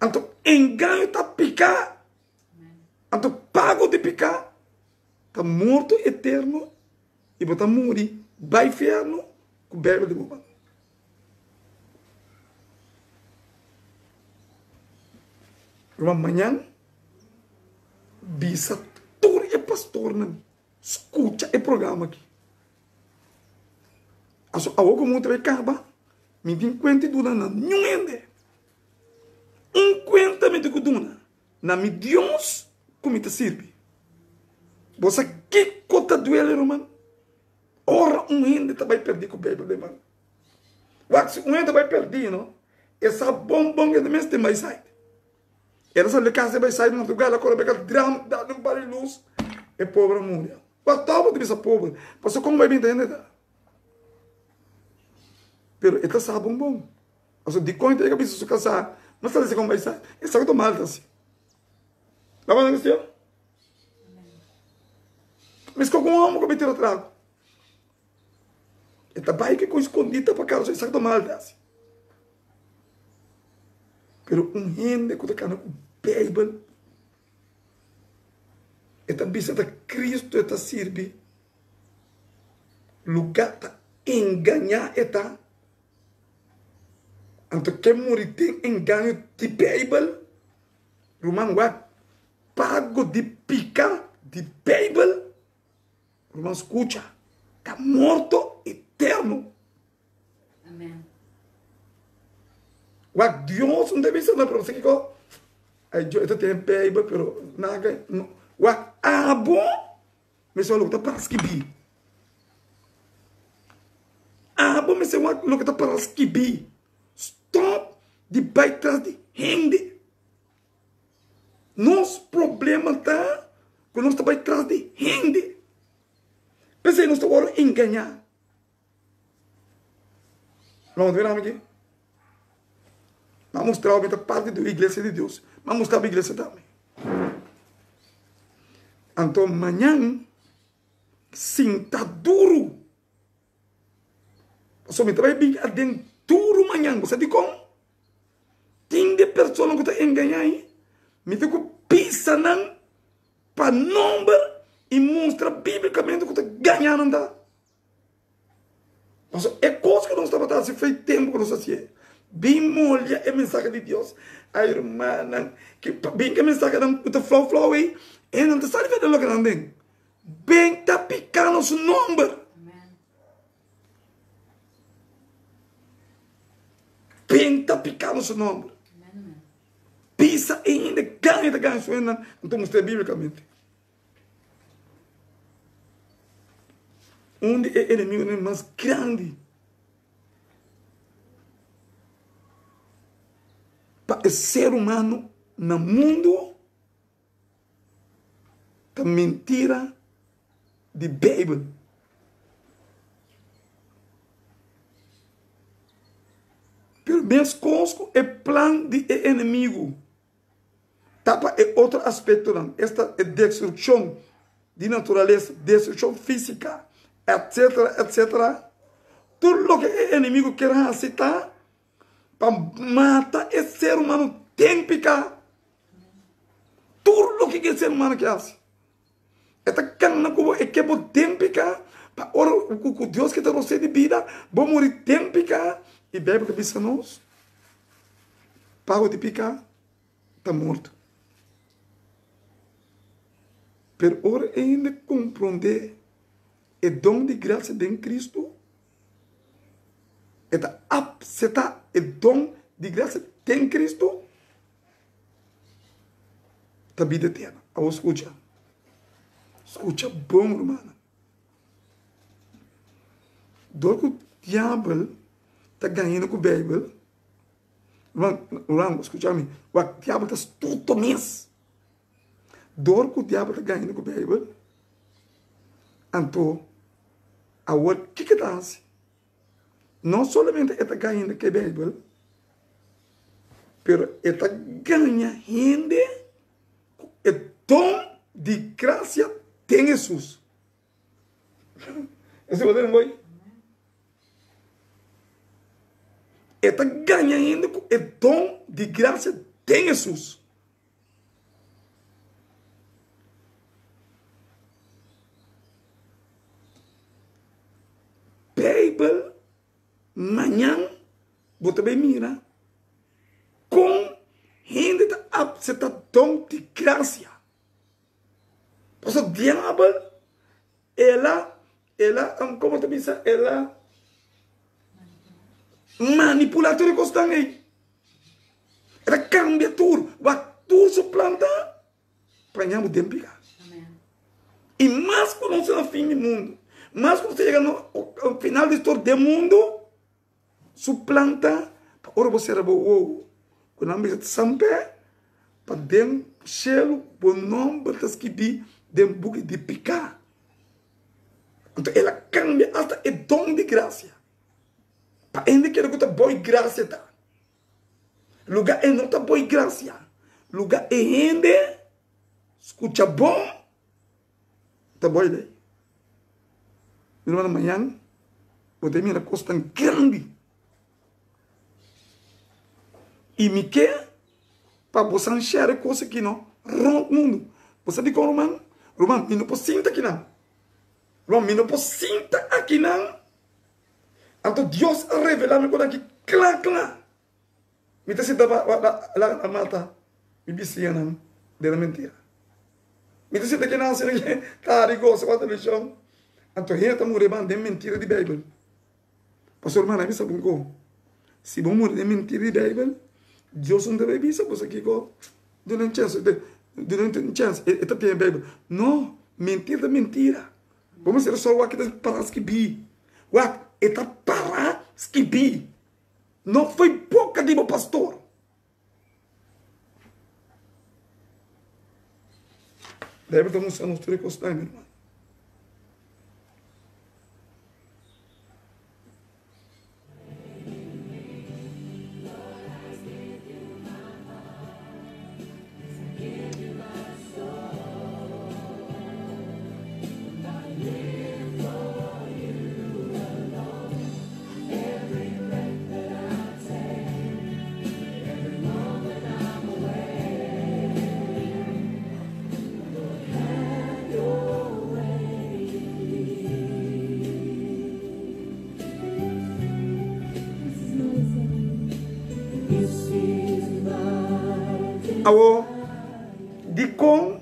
Então engano está picar. Então pago de picar. Está morto eterno. E vai morrer. Vai inferno. Com Bíblia de boba. Amanhã, bisa tudo é pastor, não. Escuta o programa aqui. A outra muito vai acabar. Me tem conta de não nenhum. Conta me de duna. Na me Deus como te serve. Você que cota duele, irmão? Ora ende vai perder com o Bíblia, irmão. Se ende vai perder, não? Essa bombom é de mesmo tem mais site. Era só casa vai sair no lugar, agora vai ficar drama, dá um par de luz. É pobre mulher. Mas tá de essa pobre. Mas como vai entender? Pero esta sabe bom. Mas de conta que precisa casar. Mas sabe como vai sair? Essa é o mal assim. Tá vendo, senhor? Mas com algum homem que me tira trago. E também que com escondida para cara, isso é mal desse. Pero gente que está com Bíblia, e também se Cristo está sirve, lugar está enganar eta, então que morrer tem engano de Bíblia, Romano pago de pica de Bíblia, Romano escuta, está morto eterno. Amém. Deus não deve ser na próxima que eu tenho Bíblia, pero nada, bom, mas só luta para esquivar. Bom, mas só luta para esquivar. Stop de baixo de gente. Nosso problema está quando nós estamos atrás de gente. Pensei, nós estamos agora enganar. Vamos ver aqui. Vamos mostrar a parte da igreja de Deus. Vamos mostrar a igreja também. Então, amanhã, sinta duro. Só me trabalha bem adentro duro amanhã. Você diz como? Tem de pessoas que estão enganando. Me digo pisa não para número e mostra biblicamente que está ganhando. É coisa que nós estamos fazendo, se faz tempo que nós fazemos. Bem molha a mensagem de Deus. A irmã, que bem que a mensagem da flow aí, e não está sabendo o que não tem. Bem está picando os números. Bem está picando os números. Pisa ainda, ganha, suena. Então mostrei biblicamente. Onde é o inimigo mais grande? Para o ser humano no mundo da mentira de Bíblia. Pelo menos conosco é plano de inimigo. Tapa é outro aspecto. Não. Esta é destruição de natureza, destruição física, etc, etc. Tudo o que o inimigo quer aceitar para matar esse ser humano tem que ficar. Tudo o que o ser humano quer fazer. Esta cana como é que vou tem que ficar. Para o Deus que está você de vida, vou morrer tem que ficar. E bebe que pensa nós. Pago de picar, está morto. Pero ora ainda compreender o dom de graça de Cristo. Aceitar o dom de graça de Cristo. Da vida eterna. Ao escuta. Escuta bom, irmã. Do que o diabo está ganhando com a Bíblia. Vamos, escuta-me. O diabo está tudo mês. Dor que o diabo está ganhando com a Bíblia. Então, agora, o que está fazendo? Não somente está ganhando com a Bíblia, mas está ganhando o dom de graça de Jesus. Esse poder não vai? Está ganhando o dom de graça de Jesus. Bíblia, amanhã, você vai mirar com gente que está dom de graça. Porque o diabo, ela, como você pensa, ela manipulatório constante aí. Ela cambia tudo. Tudo se planta para ganhar o tempo. E mais quando você no fim do mundo, mais quando você chega no final da história do mundo, suplanta para você era bom. Quando a mesa sempre para dentro do cielo, o nome para escrever dentro do de picar. Então ela cambia até o dom de graça. Para ainda que ele está boa graça tá. Lugar é não está boa graça. Lugar é ainda escuta bom. Está boa daí. Irmão, amanhã, você me costa grande. E me quer para você enxergar coisa aqui, não? Rompe o mundo. Você diz, Romano, me não posso sentar aqui, não. Romano, me não posso sentar aqui, não. Então, Deus revela-me quando aqui, claro. Me está sentando lá na malta, me vicia, não, de mentira. Me está sentando aqui, não, assim, tá, rigoso, quanto no chão. Então, ele está morrendo de mentira de Bíblia. Pastor, irmão, me sabe como? Se vamos morrer de mentira de Bíblia, Deus não deve avisar você aqui, não tem chance, não tem chance, está tem Bíblia. Não, mentira, mentira. Vamos ser só o que está para que bi. O que está para que bi. Não foi pouca de meu pastor. Deve estar mostrando os três meu irmão. Awo, de com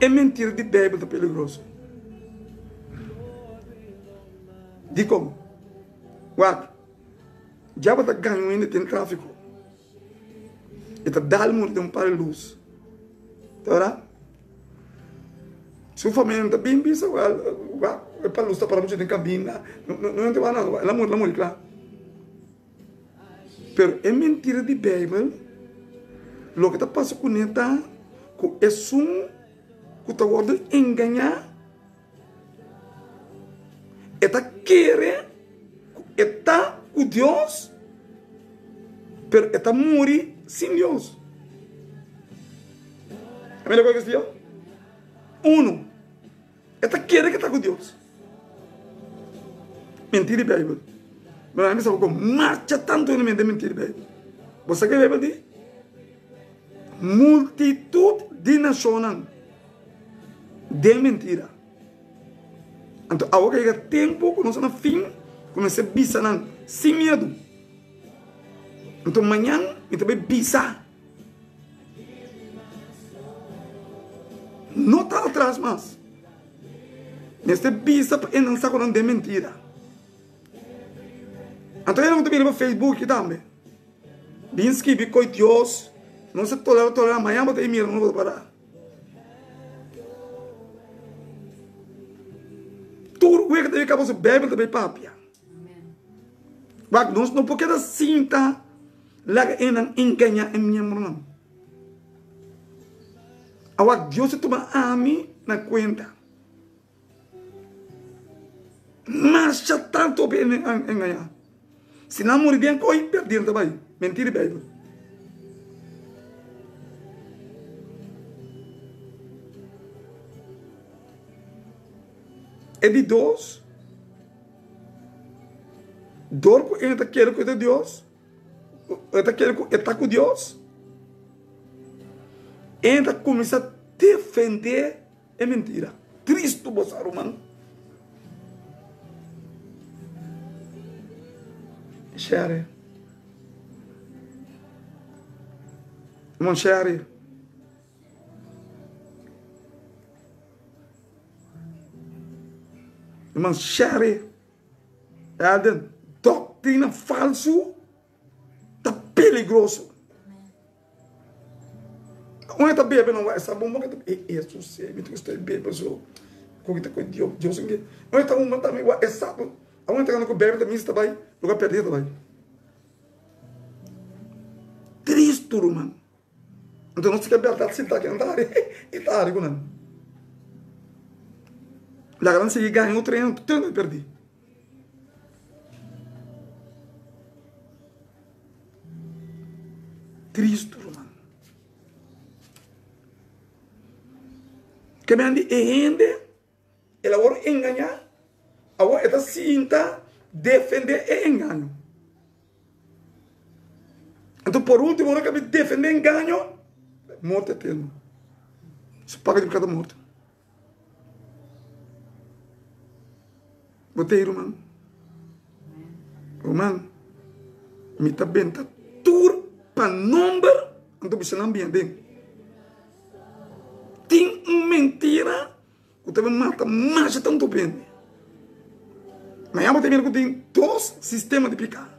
é mentira de Bíblia do peligroso. De com, what? Já está ganhando ainda tem tráfico. Está dando de par de luz. Tá? Se o família está bem bisa, é para luz está para você tem cabina. Não tem nada. Ela morre, claro. Pero é mentira de Bíblia. O que está passando com ela é que está guardando enganar. Está querendo, está com Deus, pero está morrer sem Deus. A melhor coisa que eu uno, está querendo que está com Deus. Mentira de Bíblia. Mas a mim sabe como marcha tanto em mente mentira de Bíblia. Você que Bíblia diz? Multitud de nações de mentira. Então, agora chega tempo que nós no fim começa a bisar sem medo. Então, amanhã, eu também bisar. Não está atrás mais. Neste bisa para não estar com de mentira. Então, eu não estou vendo no Facebook também. Bem escrever com Deus. Não se tolerar, amanhã vou ter medo, não vou parar. Tudo o que tem que acabar com a Bíblia também, papia. Mas nós não podemos cinta lá enganar em minha mão. Agora, Deus se toma a mim na conta. Mas já tanto para enganar. Se não morrer bem, coi, perder também. Mentira, Bíblia. É de Deus. Dor ele está querendo coisa de Deus. Ele está querendo estar com Deus. Ele está começando a defender é mentira. Triste você, mano. Share. Irmão, share. Irmão, share. É doutrina falso. Está perigoso. Onde está bebendo? Não vai. Essa bomba que está. Isso, sei. Me estou bebendo, pessoal. Como está com Deus? Deus, onde está uma também? Essa. Onde está com bebendo também? Está bem. Lugar perdido também. Triste, mano. Então, não se quer verdade se está aqui. Não está. E está ali, não. La gran se ganhou o treino, tudo perdi. Triste, mano. Que me ande e rende Ele agora enganar. Agora esta cinta defender e engano. Então, por último, agora que defender engano, morte eterna. Isso paga de pecado morto. Botei, irmão. Irmão, me está bem, está tudo para número, então você não ambiente. Tem uma mentira, que também mata mais de tanto bem. Mas eu tenho que tem dois sistemas de picar.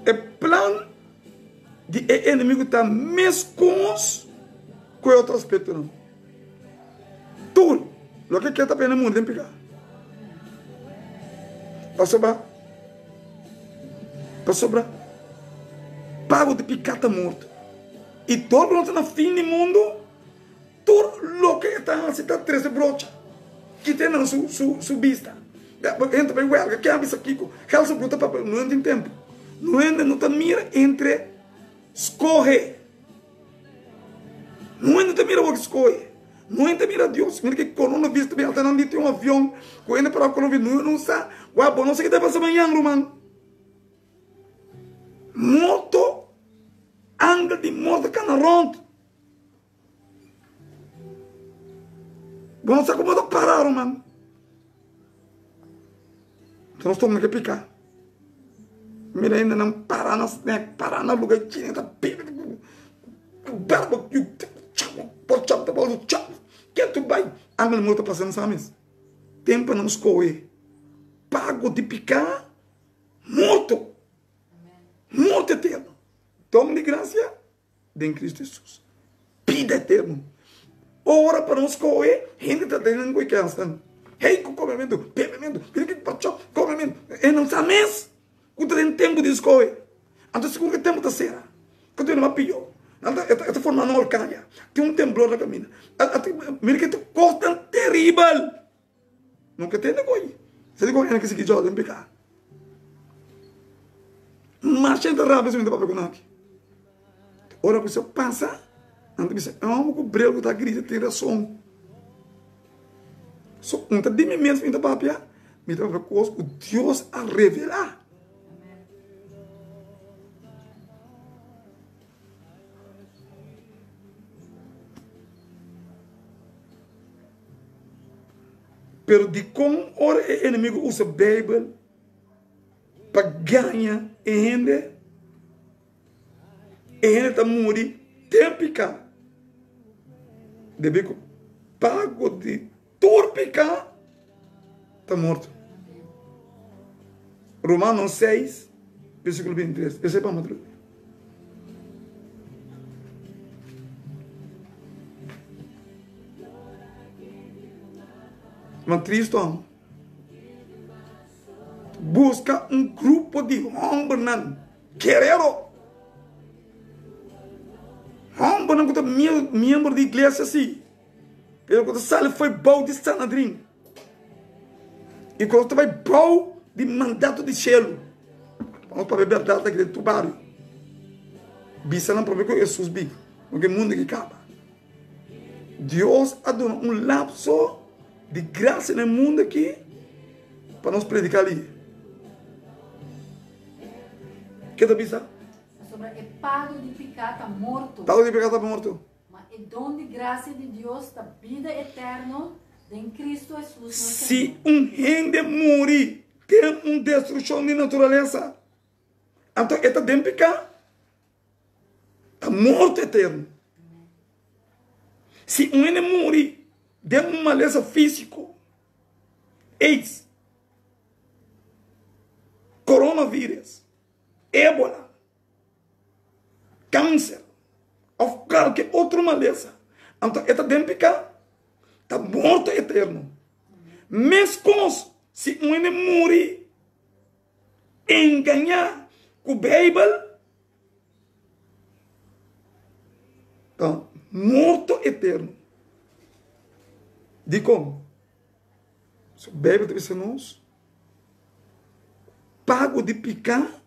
O plano de inimigo está mesmo com outro aspecto. Não. Tudo. O que está pena muito tem que pegar. Para sobrar. Pago de picar está morto. E todo mundo na fim do mundo, tudo o que está assim, está 13 brocha. Que tem na sua vista. Entra para o huelga, que é isso aqui. Ela se bruta para não tem tempo. Não te mira entre escorre. Não te mira o que escorre. Não te mira Deus. Mira que coronavírus também está não tem um avião. Quando para o coronavírus não sabe. Uau, não sei o que está passando amanhã, irmão. Morto. Ângulo de morte canaronto. Vamos como eu parar, irmão. Então nós estamos aqui a picar. Mira, ainda não parar no lugar que está que tu vai? Ângulo de morte passando, sabe? Tempo não escolhe. Pago de picar, morto. Morte eterno. Tome de graça em Cristo Jesus. Vida eterno. Ora para não escolher, gente está tendo que cansa. Hey, comemento, bebimento, comemento. E não sabe mesmo. Quando tem tempo de escolher. Então, seguro que tempo da serra. Quando eu não me pilho. Está formando uma alcaia. Tem um temblor na caminha. Mira que tu costa terrível. Nunca tem negócio. Você diz que se quiser, tem pecar. Mas gente rápida, você não tem papel com aqui. Ora, você passa. Antes você, que o brelo da crise tem razão. Só não está de mim mesmo, não papel. Me dá uma coisa que Deus a revelar. Pero de como ora o inimigo usa a Bíblia para ganhar e ainda está morrendo, tem que picar. Deve que pago de tudo picar, está morto. Romanos 6, versículo 23. Esse é para madruga. Mas Cristo busca um grupo de homens guerreiros. Homens que são membros da igreja assim. Pelo que sale foi bom de Sanadrim. E quando vai bom de mandato de Shelo. Vamos para beber data aqui dentro do barrio. Bisa não promete que Jesus vive. Porque o mundo que acaba. Deus ha dado um lapso de graça no mundo aqui para nós predicar ali. Que tu pensa? Sobre o pago de pecado está morto. Pago de pecado está morto. Mas o dom de graça de Deus da vida eterna em Cristo Jesus. Se um rende morrer, tem uma destruição de natureza. Então, está dentro de pecado. Está morto eterno. Se um rende morrer, de uma maleza física, AIDS, coronavírus, ébola, câncer, ou qualquer outra maleza. Então, está dentro de pecado, está morto eterno. Mesmo se um homem morrer, enganar com a Bíblia, está morto eterno. De como? Se a Bíblia diz a nós, pago de pecar,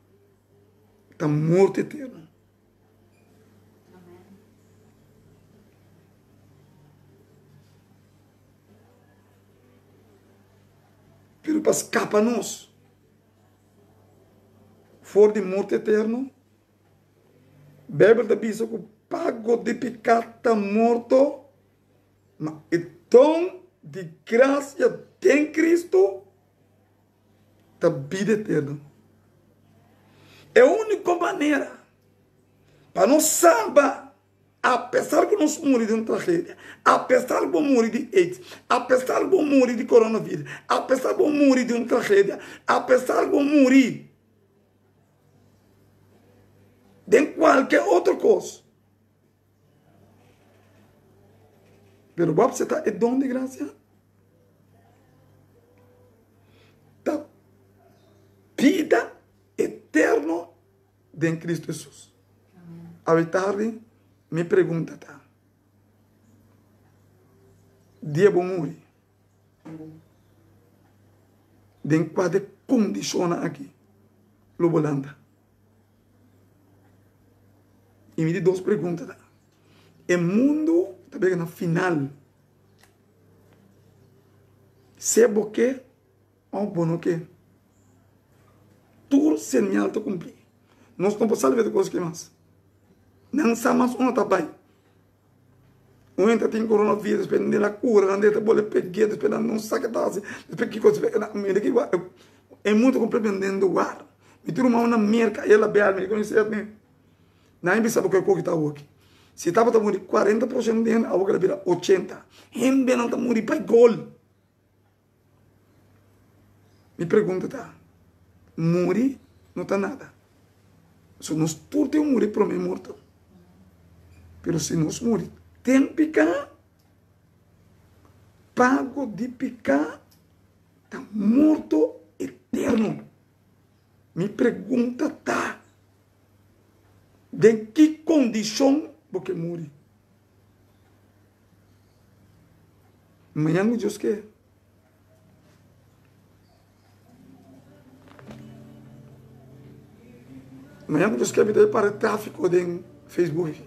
está morte eterna. Pero para escapar nós, for de morte eterna, a Bíblia diz que o pago de pecado está morto, mas então, de graça em Cristo, está vida eterna. É a única maneira para nós saber, apesar que nós morrimos de uma tragédia, apesar que vamos morrer de AIDS, apesar que vamos morrer de coronavírus, apesar que vamos morrer de uma tragédia, apesar que vamos morrer de qualquer outra coisa. Pero você está é dom de graça. Está vida eterna em Cristo Jesus. A tarde, me pergunta, tá? Dia bom morrer. De qual condição aqui? Lobolanda. E me dê duas perguntas, tá? O mundo está bem na final. Se é o que ou bom que? Tudo señal está cumprir. Nós não podemos saber de coisas que mais. Não sabemos onde está bem. Onde tem coronavírus, dependendo da cura, onde está bolha peguei, dependendo não sabe o que está assim, dependendo que coisa. É muito compreendendo o ar. Me tiro uma na merca, ela bebe, me conhece, não sabe o que está aqui. Se estava a morrer 40% de gente, a outra vira 80%. Gente não está morrer para gol. Me pergunta, tá? Morrer não está nada. Se nós todos temos morrer para mim morto. Mas se nós morrer, tem pecar, pago de pecar, está morto eterno. Me pergunta, tá? De que condição você morre? Amanhã me diz que amanhã me diz que a vida é para tráfico de Facebook.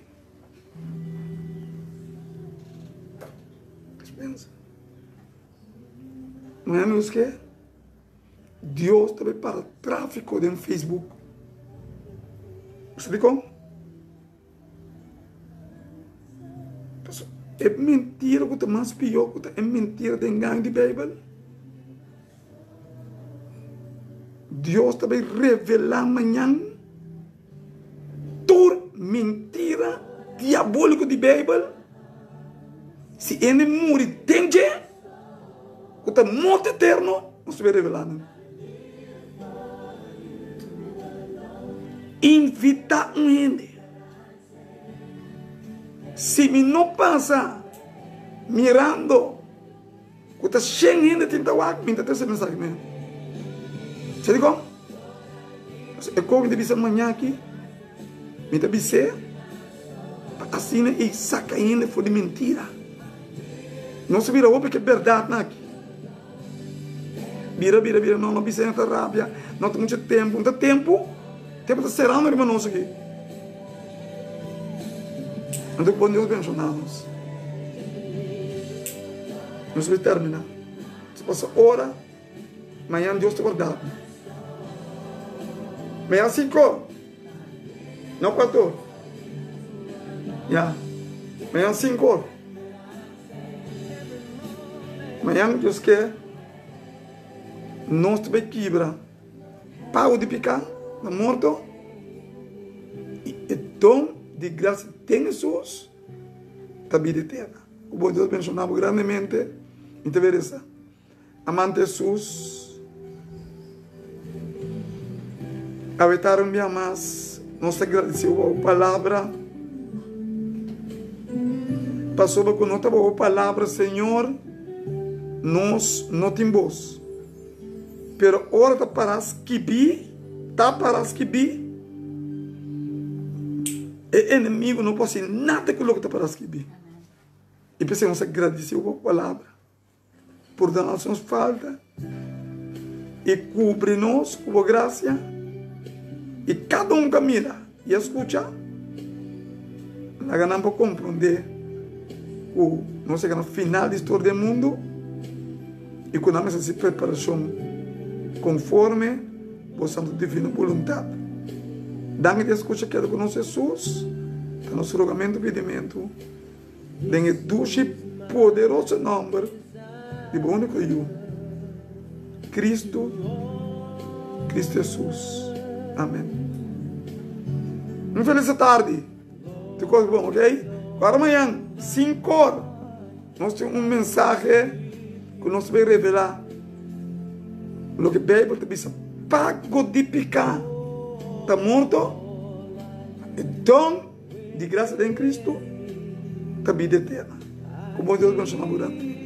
Pensa. Amanhã me diz que Deus também para tráfico de Facebook. Você como? É mentira que está mais pior, que é mentira de engano de Bíblia. Deus também revela amanhã toda mentira diabólica de Bíblia. Se ele morre, tem que está morto eterno, não se vai revelar. Invitar um gente. Se me não passa mirando, que está cheio de gente tenta guardar, me tenta essa mensagem mesmo. Você digo? É como deve ser amanhã aqui, me deve ser, assim e saca ainda foi de mentira. Não se vira o porque é verdade aqui. Vira, não vai ser essa rábia, não tem muito tempo, não tem tempo está serando irmão nosso aqui. Então, bom Deus abençoados. Nós vamos terminar. Se passa hora, amanhã Deus te guardar. Amanhã 5, não 4. Já. Amanhã 5. Amanhã Deus quer nós te quebra. Pago de pecar, na morto. E dom de graça tem Jesus da vida eterna. O bom Deus abençoamos grandemente. Interessa. Amante Jesus. Avetaram me amas. Nós agradecemos a palavra. Passou por nós a palavra, Senhor. Nós não temos. Pero hora está para esquivar. Está para esquivar. O inimigo não pode ser nada que o que está para esquivar. E precisamos agradecer a palavra. perdona as nossas faltas e cubre-nos com a graça. E cada um que mira e escuta, a ganamos para compreender que nós chegamos no final da história do mundo e que nós necessitamos de preparação conforme a santa divina vontade. Dá-me de escuta que é com nosso Jesus, que nosso rogamento e pedimento, dengue doce poderoso nome de bom único eu, Cristo Jesus. Amém. Uma feliz tarde. De coisa bom, ok? Agora amanhã, 5 horas, nós temos um mensagem que nós vamos revelar. O que a Bíblia diz, pago de pecar, está morto, e dom de graça de Cristo, está vida eterna. Como Deus nos chama durante.